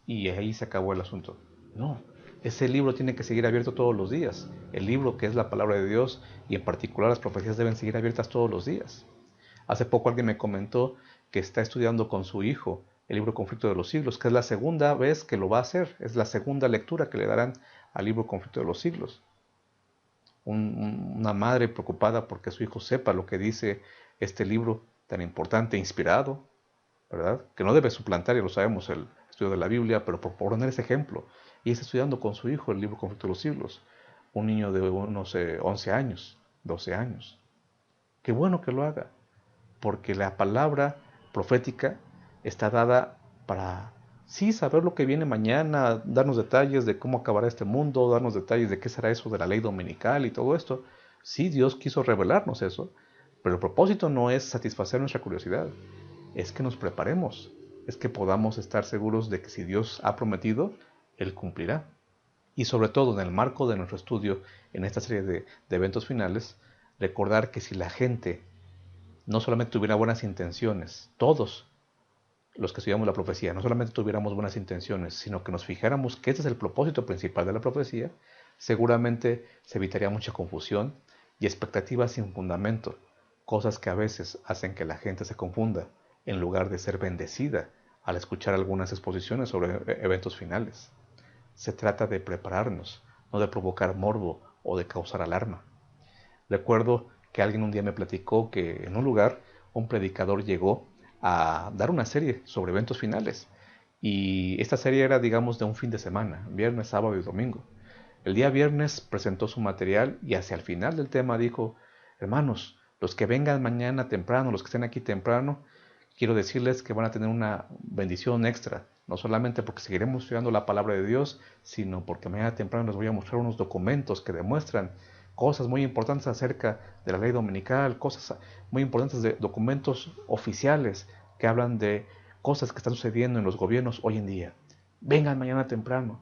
y ahí se acabó el asunto. No, ese libro tiene que seguir abierto todos los días. El libro que es la palabra de Dios, y en particular las profecías, deben seguir abiertas todos los días. Hace poco alguien me comentó que está estudiando con su hijo el libro Conflicto de los Siglos, que es la segunda vez que lo va a hacer, es la segunda lectura que le darán al libro Conflicto de los Siglos. Una madre preocupada porque su hijo sepa lo que dice este libro tan importante, inspirado, ¿verdad? Que no debe suplantar, ya lo sabemos, el estudio de la Biblia, pero por poner ese ejemplo. Y está estudiando con su hijo el libro Conflicto de los Siglos, un niño de unos 11 años, 12 años. Qué bueno que lo haga, porque la palabra profética está dada para, sí, saber lo que viene mañana, darnos detalles de cómo acabará este mundo, darnos detalles de qué será eso de la ley dominical y todo esto. Sí, Dios quiso revelarnos eso, pero el propósito no es satisfacer nuestra curiosidad, es que nos preparemos, es que podamos estar seguros de que si Dios ha prometido, Él cumplirá. Y sobre todo en el marco de nuestro estudio en esta serie de eventos finales, recordar que si la gente no solamente tuviera buenas intenciones, todos los que estudiamos la profecía, no solamente tuviéramos buenas intenciones, sino que nos fijáramos que ese es el propósito principal de la profecía, seguramente se evitaría mucha confusión y expectativas sin fundamento, cosas que a veces hacen que la gente se confunda, en lugar de ser bendecida al escuchar algunas exposiciones sobre eventos finales. Se trata de prepararnos, no de provocar morbo o de causar alarma. Recuerdo que alguien un día me platicó que en un lugar un predicador llegó a dar una serie sobre eventos finales. Y esta serie era, digamos, de un fin de semana, viernes, sábado y domingo. El día viernes presentó su material y hacia el final del tema dijo, hermanos, los que vengan mañana temprano, los que estén aquí temprano, quiero decirles que van a tener una bendición extra, no solamente porque seguiremos estudiando la palabra de Dios, sino porque mañana temprano les voy a mostrar unos documentos que demuestran cosas muy importantes acerca de la ley dominical, cosas muy importantes de documentos oficiales que hablan de cosas que están sucediendo en los gobiernos hoy en día. Vengan mañana temprano.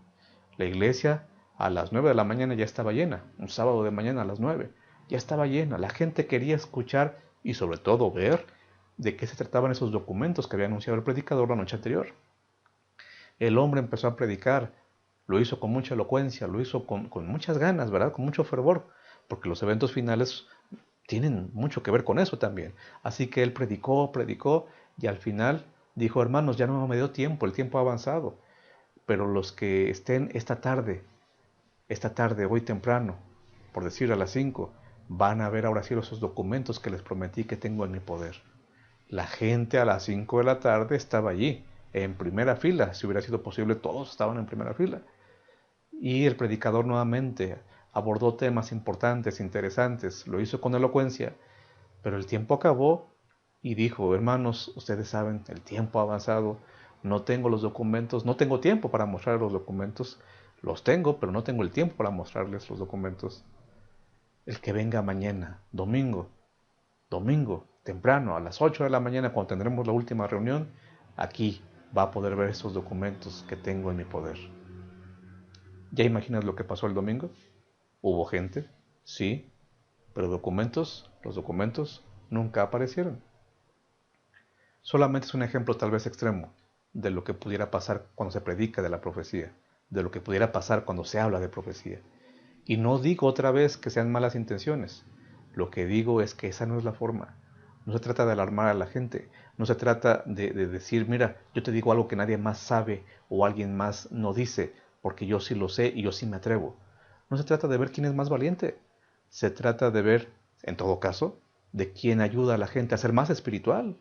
La iglesia a las 9 de la mañana ya estaba llena, un sábado de mañana a las 9, ya estaba llena. La gente quería escuchar y sobre todo ver de qué se trataban esos documentos que había anunciado el predicador la noche anterior. El hombre empezó a predicar, lo hizo con mucha elocuencia, lo hizo con muchas ganas, ¿verdad? Con mucho fervor, porque los eventos finales tienen mucho que ver con eso también. Así que él predicó y al final dijo, hermanos, ya no me dio tiempo, el tiempo ha avanzado, pero los que estén esta tarde, hoy temprano, por decir a las 5, van a ver ahora sí esos documentos que les prometí que tengo en mi poder. La gente a las 5 de la tarde estaba allí, en primera fila, si hubiera sido posible, todos estaban en primera fila. Y el predicador nuevamente abordó temas importantes, interesantes, lo hizo con elocuencia, pero el tiempo acabó y dijo, hermanos, ustedes saben, el tiempo ha avanzado, no tengo los documentos, no tengo tiempo para mostrar los documentos, los tengo, pero no tengo el tiempo para mostrarles los documentos. El que venga mañana, domingo, temprano, a las 8 de la mañana, cuando tendremos la última reunión, aquí va a poder ver esos documentos que tengo en mi poder. ¿Ya imaginas lo que pasó el domingo? Hubo gente, sí, pero los documentos nunca aparecieron. Solamente es un ejemplo tal vez extremo de lo que pudiera pasar cuando se predica de la profecía, de lo que pudiera pasar cuando se habla de profecía. Y no digo otra vez que sean malas intenciones, lo que digo es que esa no es la forma. No se trata de alarmar a la gente, no se trata de decir, mira, yo te digo algo que nadie más sabe o alguien más no dice, porque yo sí lo sé y yo sí me atrevo. No se trata de ver quién es más valiente, Se trata de ver, en todo caso, de quién ayuda a la gente a ser más espiritual,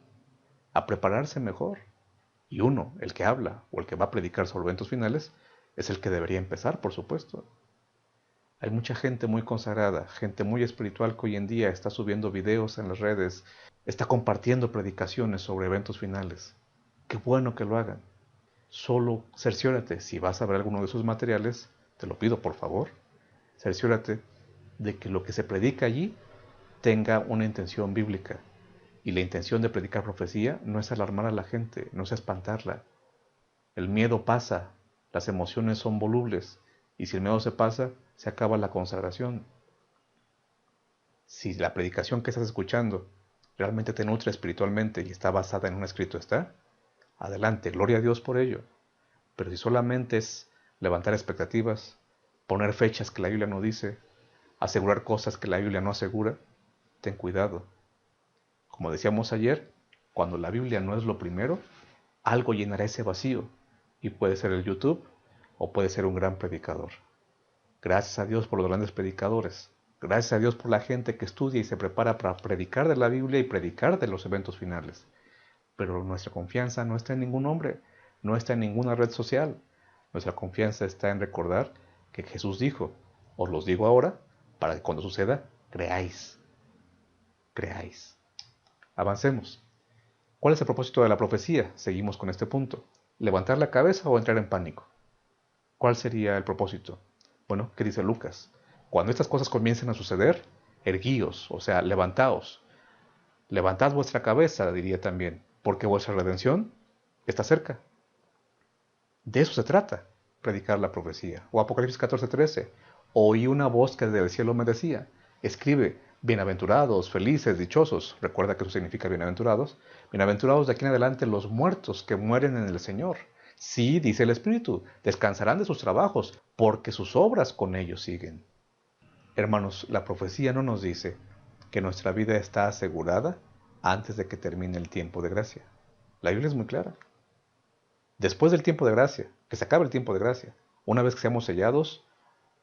a prepararse mejor. Y uno, el que habla o el que va a predicar sobre eventos finales, es el que debería empezar, por supuesto. Hay mucha gente muy consagrada, gente muy espiritual que hoy en día está subiendo videos en las redes, está compartiendo predicaciones sobre eventos finales. Qué bueno que lo hagan. Solo cerciórate, si vas a ver alguno de sus materiales, te lo pido por favor, cerciórate de que lo que se predica allí tenga una intención bíblica. Y la intención de predicar profecía no es alarmar a la gente, no es espantarla. El miedo pasa, las emociones son volubles, y si el miedo se pasa, se acaba la consagración. Si la predicación que estás escuchando realmente te nutre espiritualmente y está basada en un escrito está, adelante, gloria a Dios por ello. Pero si solamente es levantar expectativas, poner fechas que la Biblia no dice, asegurar cosas que la Biblia no asegura, ten cuidado. Como decíamos ayer, cuando la Biblia no es lo primero, algo llenará ese vacío, y puede ser el YouTube o puede ser un gran predicador. Gracias a Dios por los grandes predicadores. Gracias a Dios por la gente que estudia y se prepara para predicar de la Biblia y predicar de los eventos finales. Pero nuestra confianza no está en ningún hombre, no está en ninguna red social. Nuestra confianza está en recordar que Jesús dijo, os los digo ahora, para que cuando suceda, creáis. Creáis. Avancemos. ¿Cuál es el propósito de la profecía? Seguimos con este punto. ¿Levantar la cabeza o entrar en pánico? ¿Cuál sería el propósito? Bueno, ¿qué dice Lucas? Cuando estas cosas comiencen a suceder, erguíos, o sea, levantaos. Levantad vuestra cabeza, diría también, porque vuestra redención está cerca. De eso se trata, predicar la profecía. O Apocalipsis 14:13. Oí una voz que desde el cielo me decía, escribe, bienaventurados, felices, dichosos. Recuerda que eso significa bienaventurados. Bienaventurados de aquí en adelante los muertos que mueren en el Señor. Sí, dice el Espíritu, descansarán de sus trabajos, porque sus obras con ellos siguen. Hermanos, la profecía no nos dice que nuestra vida está asegurada antes de que termine el tiempo de gracia. La Biblia es muy clara. Después del tiempo de gracia, que se acabe el tiempo de gracia, una vez que seamos sellados,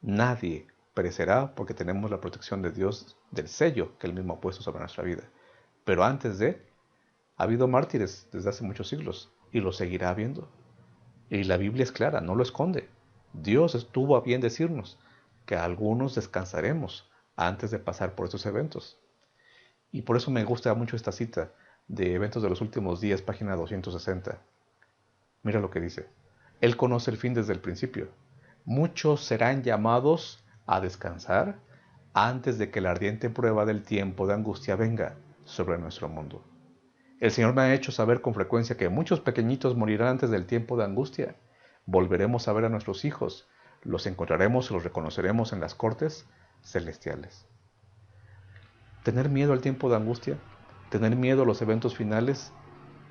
nadie perecerá porque tenemos la protección de Dios del sello que Él mismo ha puesto sobre nuestra vida. Pero antes ha habido mártires desde hace muchos siglos y lo seguirá habiendo. Y la Biblia es clara, no lo esconde. Dios estuvo a bien decirnos que algunos descansaremos antes de pasar por estos eventos. Y por eso me gusta mucho esta cita de Eventos de los Últimos Días, página 260. Mira lo que dice. Él conoce el fin desde el principio. Muchos serán llamados a descansar antes de que la ardiente prueba del tiempo de angustia venga sobre nuestro mundo. El Señor me ha hecho saber con frecuencia que muchos pequeñitos morirán antes del tiempo de angustia. Volveremos a ver a nuestros hijos, los encontraremos y los reconoceremos en las cortes celestiales. ¿Tener miedo al tiempo de angustia? ¿Tener miedo a los eventos finales?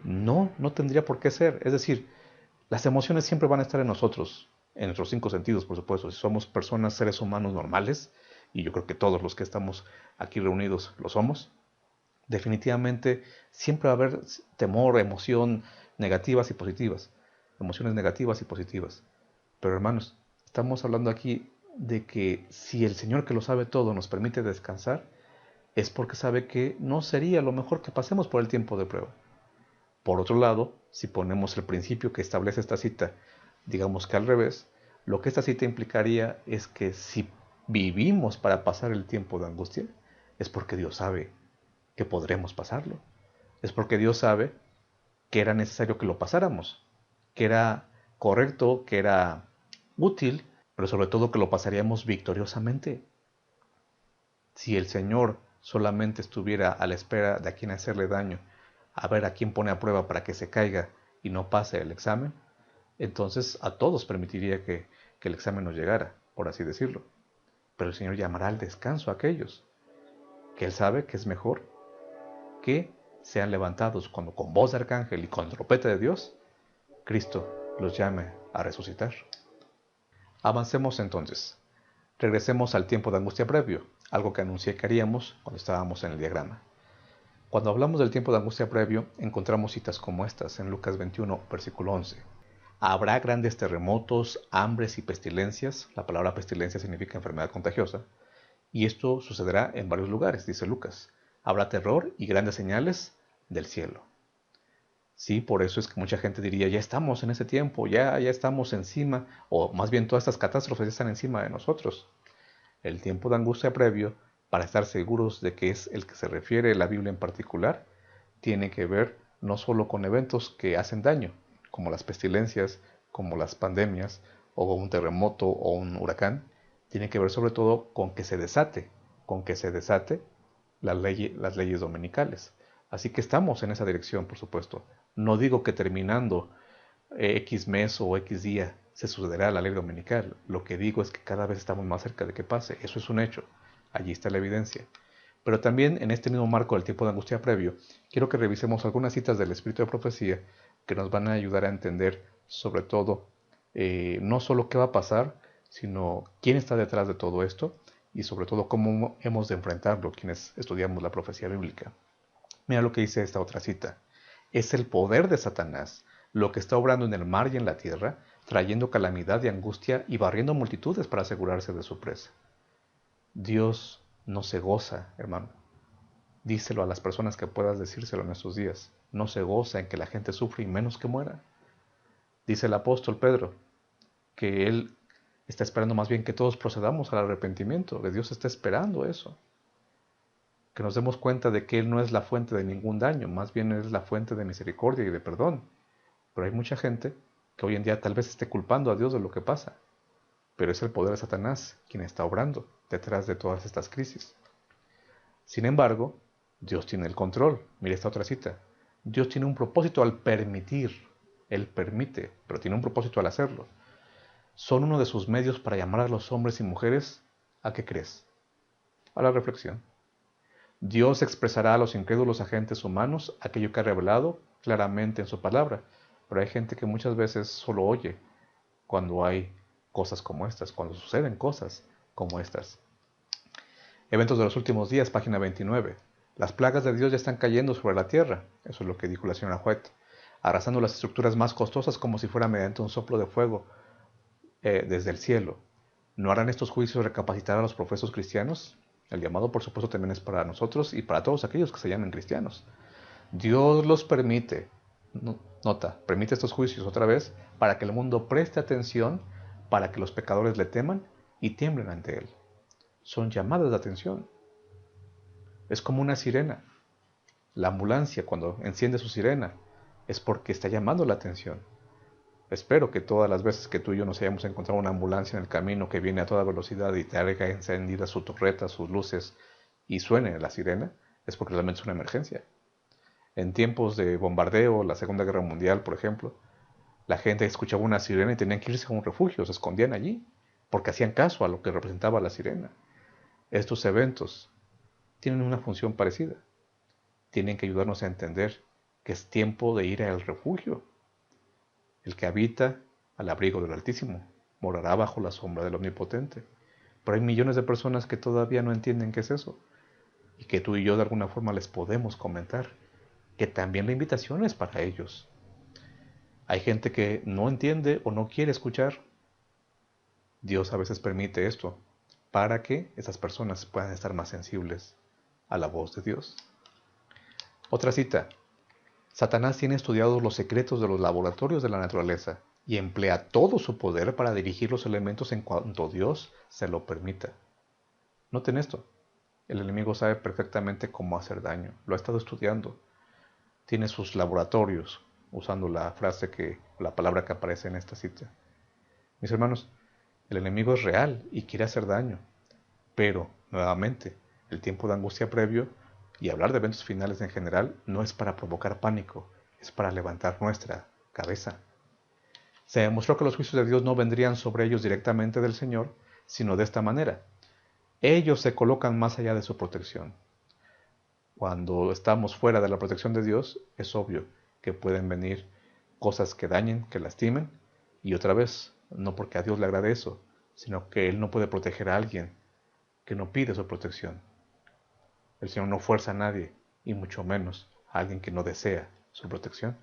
No tendría por qué ser. Es decir, las emociones siempre van a estar en nosotros, en nuestros 5 sentidos, por supuesto. Si somos personas, seres humanos normales, y yo creo que todos los que estamos aquí reunidos lo somos, definitivamente siempre va a haber temor, emoción, negativas y positivas. Emociones negativas y positivas. Pero hermanos, estamos hablando aquí de que si el Señor que lo sabe todo nos permite descansar, es porque sabe que no sería lo mejor que pasemos por el tiempo de prueba. Por otro lado, si ponemos el principio que establece esta cita, digamos que al revés, lo que esta cita implicaría es que si vivimos para pasar el tiempo de angustia, es porque Dios sabe que podremos pasarlo. Es porque Dios sabe que era necesario que lo pasáramos, que era correcto, que era útil, pero sobre todo que lo pasaríamos victoriosamente. Si el Señor solamente estuviera a la espera de a quién hacerle daño, a ver a quién pone a prueba para que se caiga y no pase el examen, entonces a todos permitiría que el examen nos llegara, por así decirlo. Pero el Señor llamará al descanso a aquellos que Él sabe que es mejor que sean levantados cuando con voz de arcángel y con trompeta de Dios, Cristo los llame a resucitar. Avancemos entonces. Regresemos al tiempo de angustia previo, algo que anuncié que haríamos cuando estábamos en el diagrama. Cuando hablamos del tiempo de angustia previo, encontramos citas como estas en Lucas 21, versículo 11. Habrá grandes terremotos, hambres y pestilencias, la palabra pestilencia significa enfermedad contagiosa, Y esto sucederá en varios lugares, dice Lucas. Habrá terror y grandes señales del cielo. Sí, por eso es que mucha gente diría, ya estamos en ese tiempo, ya estamos encima, o más bien todas estas catástrofes ya están encima de nosotros. El tiempo de angustia previo, para estar seguros de que es el que se refiere la Biblia en particular, tiene que ver no solo con eventos que hacen daño, como las pestilencias, como las pandemias, o un terremoto o un huracán, tiene que ver sobre todo con que se desate, las leyes dominicales. Así que estamos en esa dirección, por supuesto. No digo que terminando X mes o X día se sucederá la ley dominical. Lo que digo es que cada vez estamos más cerca de que pase. Eso es un hecho. Allí está la evidencia. Pero también en este mismo marco del tiempo de angustia previo, quiero que revisemos algunas citas del Espíritu de Profecía que nos van a ayudar a entender sobre todo no solo qué va a pasar, sino quién está detrás de todo esto y sobre todo cómo hemos de enfrentarlo quienes estudiamos la profecía bíblica. Mira lo que dice esta otra cita. Es el poder de Satanás lo que está obrando en el mar y en la tierra, trayendo calamidad y angustia y barriendo multitudes para asegurarse de su presa. Dios no se goza, hermano. Díselo a las personas que puedas decírselo en estos días. No se goza en que la gente sufra y menos que muera. Dice el apóstol Pedro que él está esperando más bien que todos procedamos al arrepentimiento, que Dios está esperando eso. Que nos demos cuenta de que Él no es la fuente de ningún daño, más bien es la fuente de misericordia y de perdón. Pero hay mucha gente que hoy en día tal vez esté culpando a Dios de lo que pasa, pero es el poder de Satanás quien está obrando detrás de todas estas crisis. Sin embargo, Dios tiene el control. Mira esta otra cita. Dios tiene un propósito al permitir. Él permite, pero tiene un propósito al hacerlo. Son uno de sus medios para llamar a los hombres y mujeres ¿a qué crees? A la reflexión. Dios expresará a los incrédulos agentes humanos aquello que ha revelado claramente en su palabra, pero hay gente que muchas veces solo oye cuando hay cosas como estas, cuando suceden cosas como estas. Eventos de los últimos días, página 29. Las plagas de Dios ya están cayendo sobre la tierra, eso es lo que dijo la señora White, arrasando las estructuras más costosas como si fuera mediante un soplo de fuego desde el cielo. ¿No harán estos juicios recapacitar a los profesos cristianos? El llamado, por supuesto, también es para nosotros y para todos aquellos que se llamen cristianos. Dios los permite, nota, permite estos juicios otra vez para que el mundo preste atención, para que los pecadores le teman y tiemblen ante Él. Son llamadas de atención. Es como una sirena. La ambulancia, cuando enciende su sirena, es porque está llamando la atención. Espero que todas las veces que tú y yo nos hayamos encontrado una ambulancia en el camino que viene a toda velocidad y te haga encendida su torreta, sus luces y suene la sirena, es porque realmente es una emergencia. En tiempos de bombardeo, la Segunda Guerra Mundial, por ejemplo, la gente escuchaba una sirena y tenían que irse a un refugio, se escondían allí, porque hacían caso a lo que representaba la sirena. Estos eventos tienen una función parecida. Tienen que ayudarnos a entender que es tiempo de ir al refugio. El que habita al abrigo del Altísimo morará bajo la sombra del Omnipotente. Pero hay millones de personas que todavía no entienden qué es eso y que tú y yo de alguna forma les podemos comentar que también la invitación es para ellos. Hay gente que no entiende o no quiere escuchar. Dios a veces permite esto para que esas personas puedan estar más sensibles a la voz de Dios. Otra cita. Satanás tiene estudiados los secretos de los laboratorios de la naturaleza y emplea todo su poder para dirigir los elementos en cuanto Dios se lo permita. Noten esto. El enemigo sabe perfectamente cómo hacer daño. Lo ha estado estudiando. Tiene sus laboratorios, usando la palabra que aparece en esta cita. Mis hermanos, el enemigo es real y quiere hacer daño. Pero, nuevamente, el tiempo de angustia previo y hablar de eventos finales en general no es para provocar pánico, es para levantar nuestra cabeza. Se demostró que los juicios de Dios no vendrían sobre ellos directamente del Señor, sino de esta manera. Ellos se colocan más allá de su protección. Cuando estamos fuera de la protección de Dios, es obvio que pueden venir cosas que dañen, que lastimen, y otra vez, no porque a Dios le agrade eso, sino que Él no puede proteger a alguien que no pide su protección. El Señor no fuerza a nadie, y mucho menos a alguien que no desea su protección.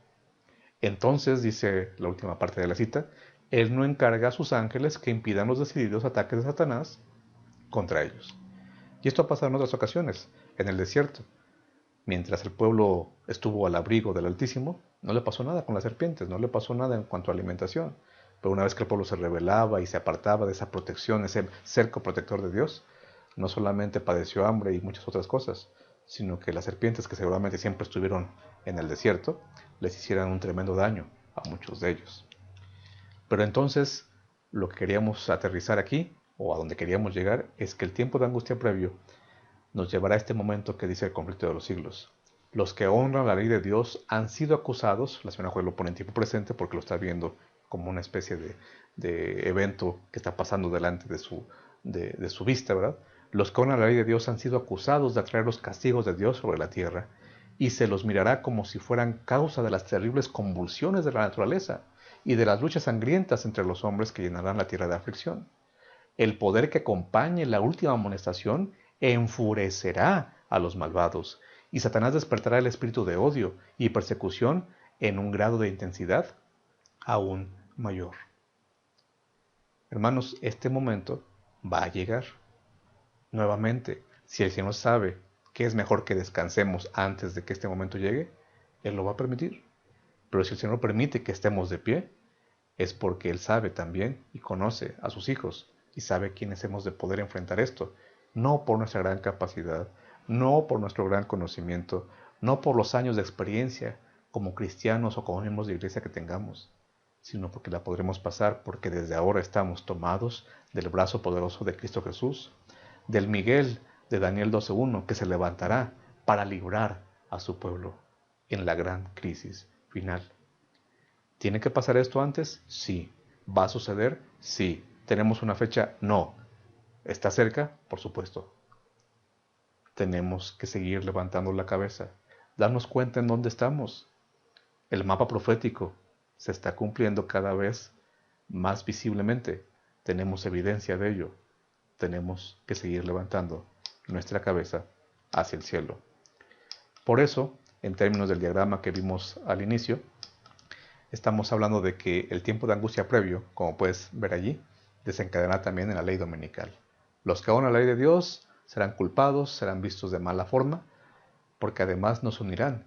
Entonces, dice la última parte de la cita, Él no encarga a sus ángeles que impidan los decididos ataques de Satanás contra ellos. Y esto ha pasado en otras ocasiones, en el desierto. Mientras el pueblo estuvo al abrigo del Altísimo, no le pasó nada con las serpientes, no le pasó nada en cuanto a alimentación. Pero una vez que el pueblo se rebelaba y se apartaba de esa protección, ese cerco protector de Dios, no solamente padeció hambre y muchas otras cosas, sino que las serpientes que seguramente siempre estuvieron en el desierto, les hicieran un tremendo daño a muchos de ellos. Pero entonces, lo que queríamos aterrizar aquí, o a donde queríamos llegar, es que el tiempo de angustia previo nos llevará a este momento que dice el conflicto de los siglos. Los que honran la ley de Dios han sido acusados, la señora Juez lo pone en tiempo presente porque lo está viendo como una especie de evento que está pasando delante de su vista, ¿verdad? Los que honran la ley de Dios han sido acusados de atraer los castigos de Dios sobre la tierra, y se los mirará como si fueran causa de las terribles convulsiones de la naturaleza y de las luchas sangrientas entre los hombres que llenarán la tierra de aflicción. El poder que acompañe la última amonestación enfurecerá a los malvados, y Satanás despertará el espíritu de odio y persecución en un grado de intensidad aún mayor. Hermanos, este momento va a llegar. Nuevamente, si el Señor sabe que es mejor que descansemos antes de que este momento llegue, Él lo va a permitir. Pero si el Señor permite que estemos de pie, es porque Él sabe también y conoce a sus hijos y sabe quiénes hemos de poder enfrentar esto, no por nuestra gran capacidad, no por nuestro gran conocimiento, no por los años de experiencia como cristianos o como miembros de iglesia que tengamos, sino porque la podremos pasar porque desde ahora estamos tomados del brazo poderoso de Cristo Jesús, del Miguel de Daniel 12:1, que se levantará para librar a su pueblo en la gran crisis final. ¿Tiene que pasar esto antes? Sí. ¿Va a suceder? Sí. ¿Tenemos una fecha? No. ¿Está cerca? Por supuesto. Tenemos que seguir levantando la cabeza, darnos cuenta en dónde estamos. El mapa profético se está cumpliendo cada vez más visiblemente. Tenemos evidencia de ello. Tenemos que seguir levantando nuestra cabeza hacia el cielo. Por eso, en términos del diagrama que vimos al inicio, estamos hablando de que el tiempo de angustia previo, como puedes ver allí, desencadenará también en la ley dominical. Los que honran la ley de Dios serán culpados, serán vistos de mala forma, porque además nos unirán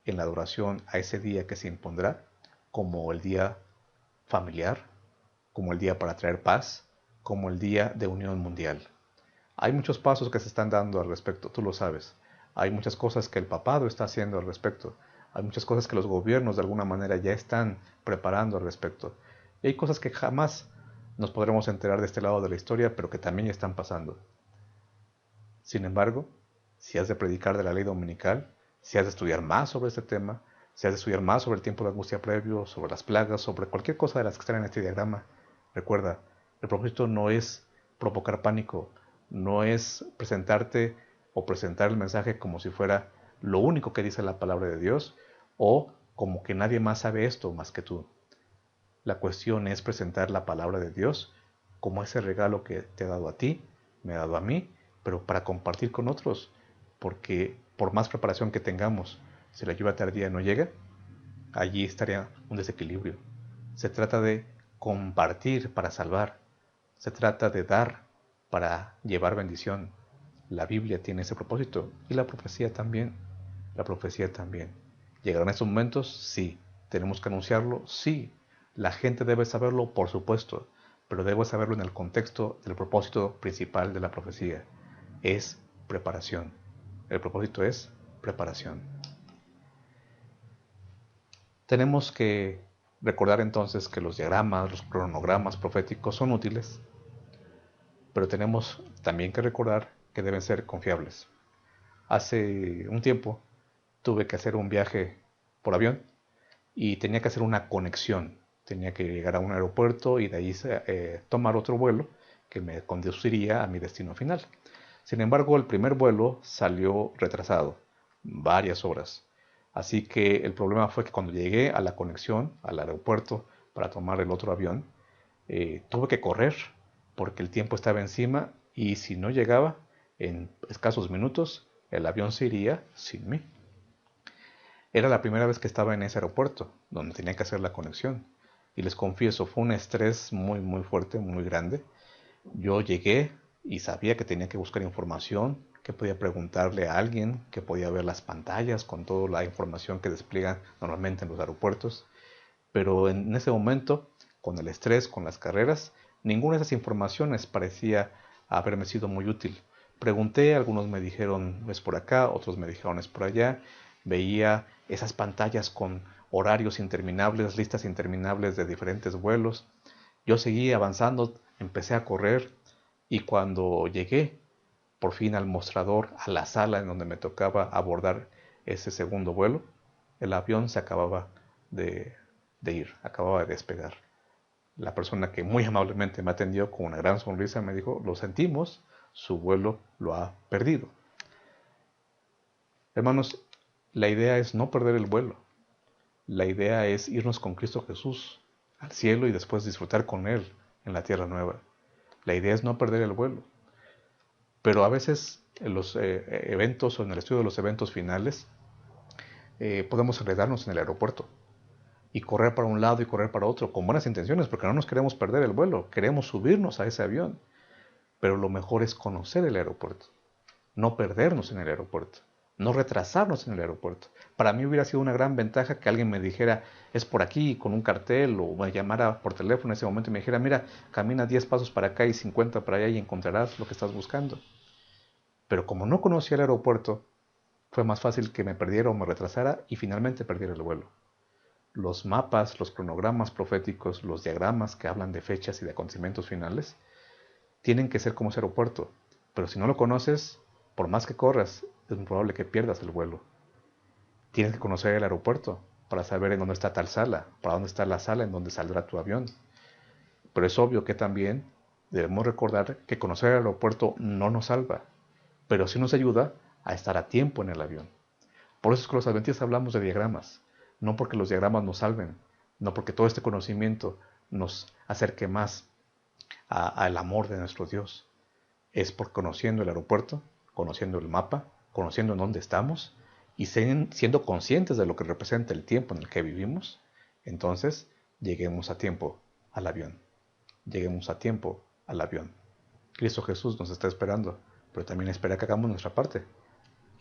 en la adoración a ese día que se impondrá como el día familiar, como el día para traer paz, como el día de unión mundial. Hay muchos pasos que se están dando al respecto, tú lo sabes. Hay muchas cosas que el papado está haciendo al respecto. Hay muchas cosas que los gobiernos de alguna manera ya están preparando al respecto. Y hay cosas que jamás nos podremos enterar de este lado de la historia, pero que también están pasando. Sin embargo, si has de predicar de la ley dominical, si has de estudiar más sobre este tema, si has de estudiar más sobre el tiempo de angustia previo, sobre las plagas, sobre cualquier cosa de las que están en este diagrama, recuerda, el propósito no es provocar pánico, no es presentarte o presentar el mensaje como si fuera lo único que dice la palabra de Dios o como que nadie más sabe esto más que tú. La cuestión es presentar la palabra de Dios como ese regalo que te ha dado a ti, me ha dado a mí, pero para compartir con otros, porque por más preparación que tengamos, si la lluvia tardía no llega, allí estaría un desequilibrio. Se trata de compartir para salvar, se trata de dar para llevar bendición. La Biblia tiene ese propósito y la profecía también. La profecía también. ¿Llegarán estos momentos? Sí. ¿Tenemos que anunciarlo? Sí. La gente debe saberlo, por supuesto, pero debe saberlo en el contexto del propósito principal de la profecía. Es preparación. El propósito es preparación. Tenemos que recordar entonces que los diagramas, los cronogramas proféticos son útiles, pero tenemos también que recordar que deben ser confiables. Hace un tiempo tuve que hacer un viaje por avión y tenía que hacer una conexión. Tenía que llegar a un aeropuerto y de ahí tomar otro vuelo que me conduciría a mi destino final. Sin embargo, el primer vuelo salió retrasado, varias horas. Así que el problema fue que cuando llegué a la conexión, al aeropuerto, para tomar el otro avión, tuve que correr porque el tiempo estaba encima y si no llegaba en escasos minutos, el avión se iría sin mí. Era la primera vez que estaba en ese aeropuerto, donde tenía que hacer la conexión. Y les confieso, fue un estrés muy fuerte, muy grande. Yo llegué y sabía que tenía que buscar información, que podía preguntarle a alguien, que podía ver las pantallas con toda la información que despliegan normalmente en los aeropuertos. Pero en ese momento, con el estrés, con las carreras, ninguna de esas informaciones parecía haberme sido muy útil. Pregunté, algunos me dijeron es por acá, otros me dijeron es por allá. Veía esas pantallas con horarios interminables, listas interminables de diferentes vuelos. Yo seguí avanzando, empecé a correr y cuando llegué por fin al mostrador, a la sala en donde me tocaba abordar ese segundo vuelo, el avión se acababa de ir, acababa de despegar. La persona que muy amablemente me atendió con una gran sonrisa me dijo, lo sentimos, su vuelo lo ha perdido. Hermanos, la idea es no perder el vuelo. La idea es irnos con Cristo Jesús al cielo y después disfrutar con Él en la tierra nueva. La idea es no perder el vuelo. Pero a veces en los eventos o en el estudio de los eventos finales podemos enredarnos en el aeropuerto y correr para un lado y correr para otro con buenas intenciones porque no nos queremos perder el vuelo, queremos subirnos a ese avión. Pero lo mejor es conocer el aeropuerto, no perdernos en el aeropuerto, no retrasarnos en el aeropuerto. Para mí hubiera sido una gran ventaja que alguien me dijera, es por aquí, con un cartel, o me llamara por teléfono en ese momento y me dijera, mira, camina 10 pasos para acá y 50 para allá y encontrarás lo que estás buscando. Pero como no conocía el aeropuerto, fue más fácil que me perdiera o me retrasara y finalmente perdiera el vuelo. Los mapas, los cronogramas proféticos, los diagramas que hablan de fechas y de acontecimientos finales, tienen que ser como ese aeropuerto. Pero si no lo conoces, por más que corras, es muy probable que pierdas el vuelo. Tienes que conocer el aeropuerto para saber en dónde está tal sala, para dónde está la sala en donde saldrá tu avión. Pero es obvio que también debemos recordar que conocer el aeropuerto no nos salva, pero sí nos ayuda a estar a tiempo en el avión. Por eso es que los adventistas hablamos de diagramas, no porque los diagramas nos salven, no porque todo este conocimiento nos acerque más al amor de nuestro Dios. Es por conociendo el aeropuerto, conociendo el mapa, conociendo en dónde estamos y siendo conscientes de lo que representa el tiempo en el que vivimos, entonces lleguemos a tiempo al avión. Lleguemos a tiempo al avión. Cristo Jesús nos está esperando, pero también espera que hagamos nuestra parte.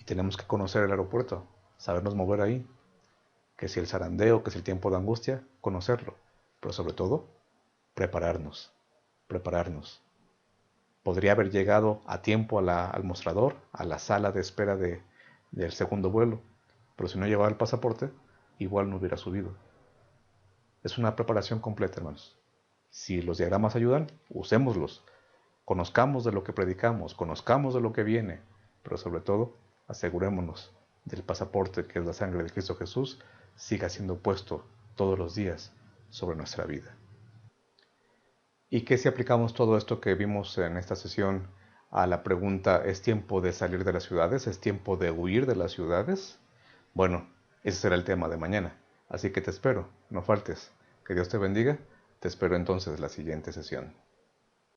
Y tenemos que conocer el aeropuerto, sabernos mover ahí. Que si el zarandeo, que si el tiempo de angustia, conocerlo. Pero sobre todo, prepararnos. Prepararnos. Podría haber llegado a tiempo al mostrador, a la sala de espera del segundo vuelo, pero si no llevaba el pasaporte, igual no hubiera subido. Es una preparación completa, hermanos. Si los diagramas ayudan, usémoslos. Conozcamos de lo que predicamos, conozcamos de lo que viene, pero sobre todo, asegurémonos del pasaporte que es la sangre de Cristo Jesús, siga siendo puesto todos los días sobre nuestra vida. ¿Y qué si aplicamos todo esto que vimos en esta sesión a la pregunta, ¿es tiempo de salir de las ciudades? ¿Es tiempo de huir de las ciudades? Bueno, ese será el tema de mañana, así que te espero, no faltes. Que Dios te bendiga, te espero entonces la siguiente sesión.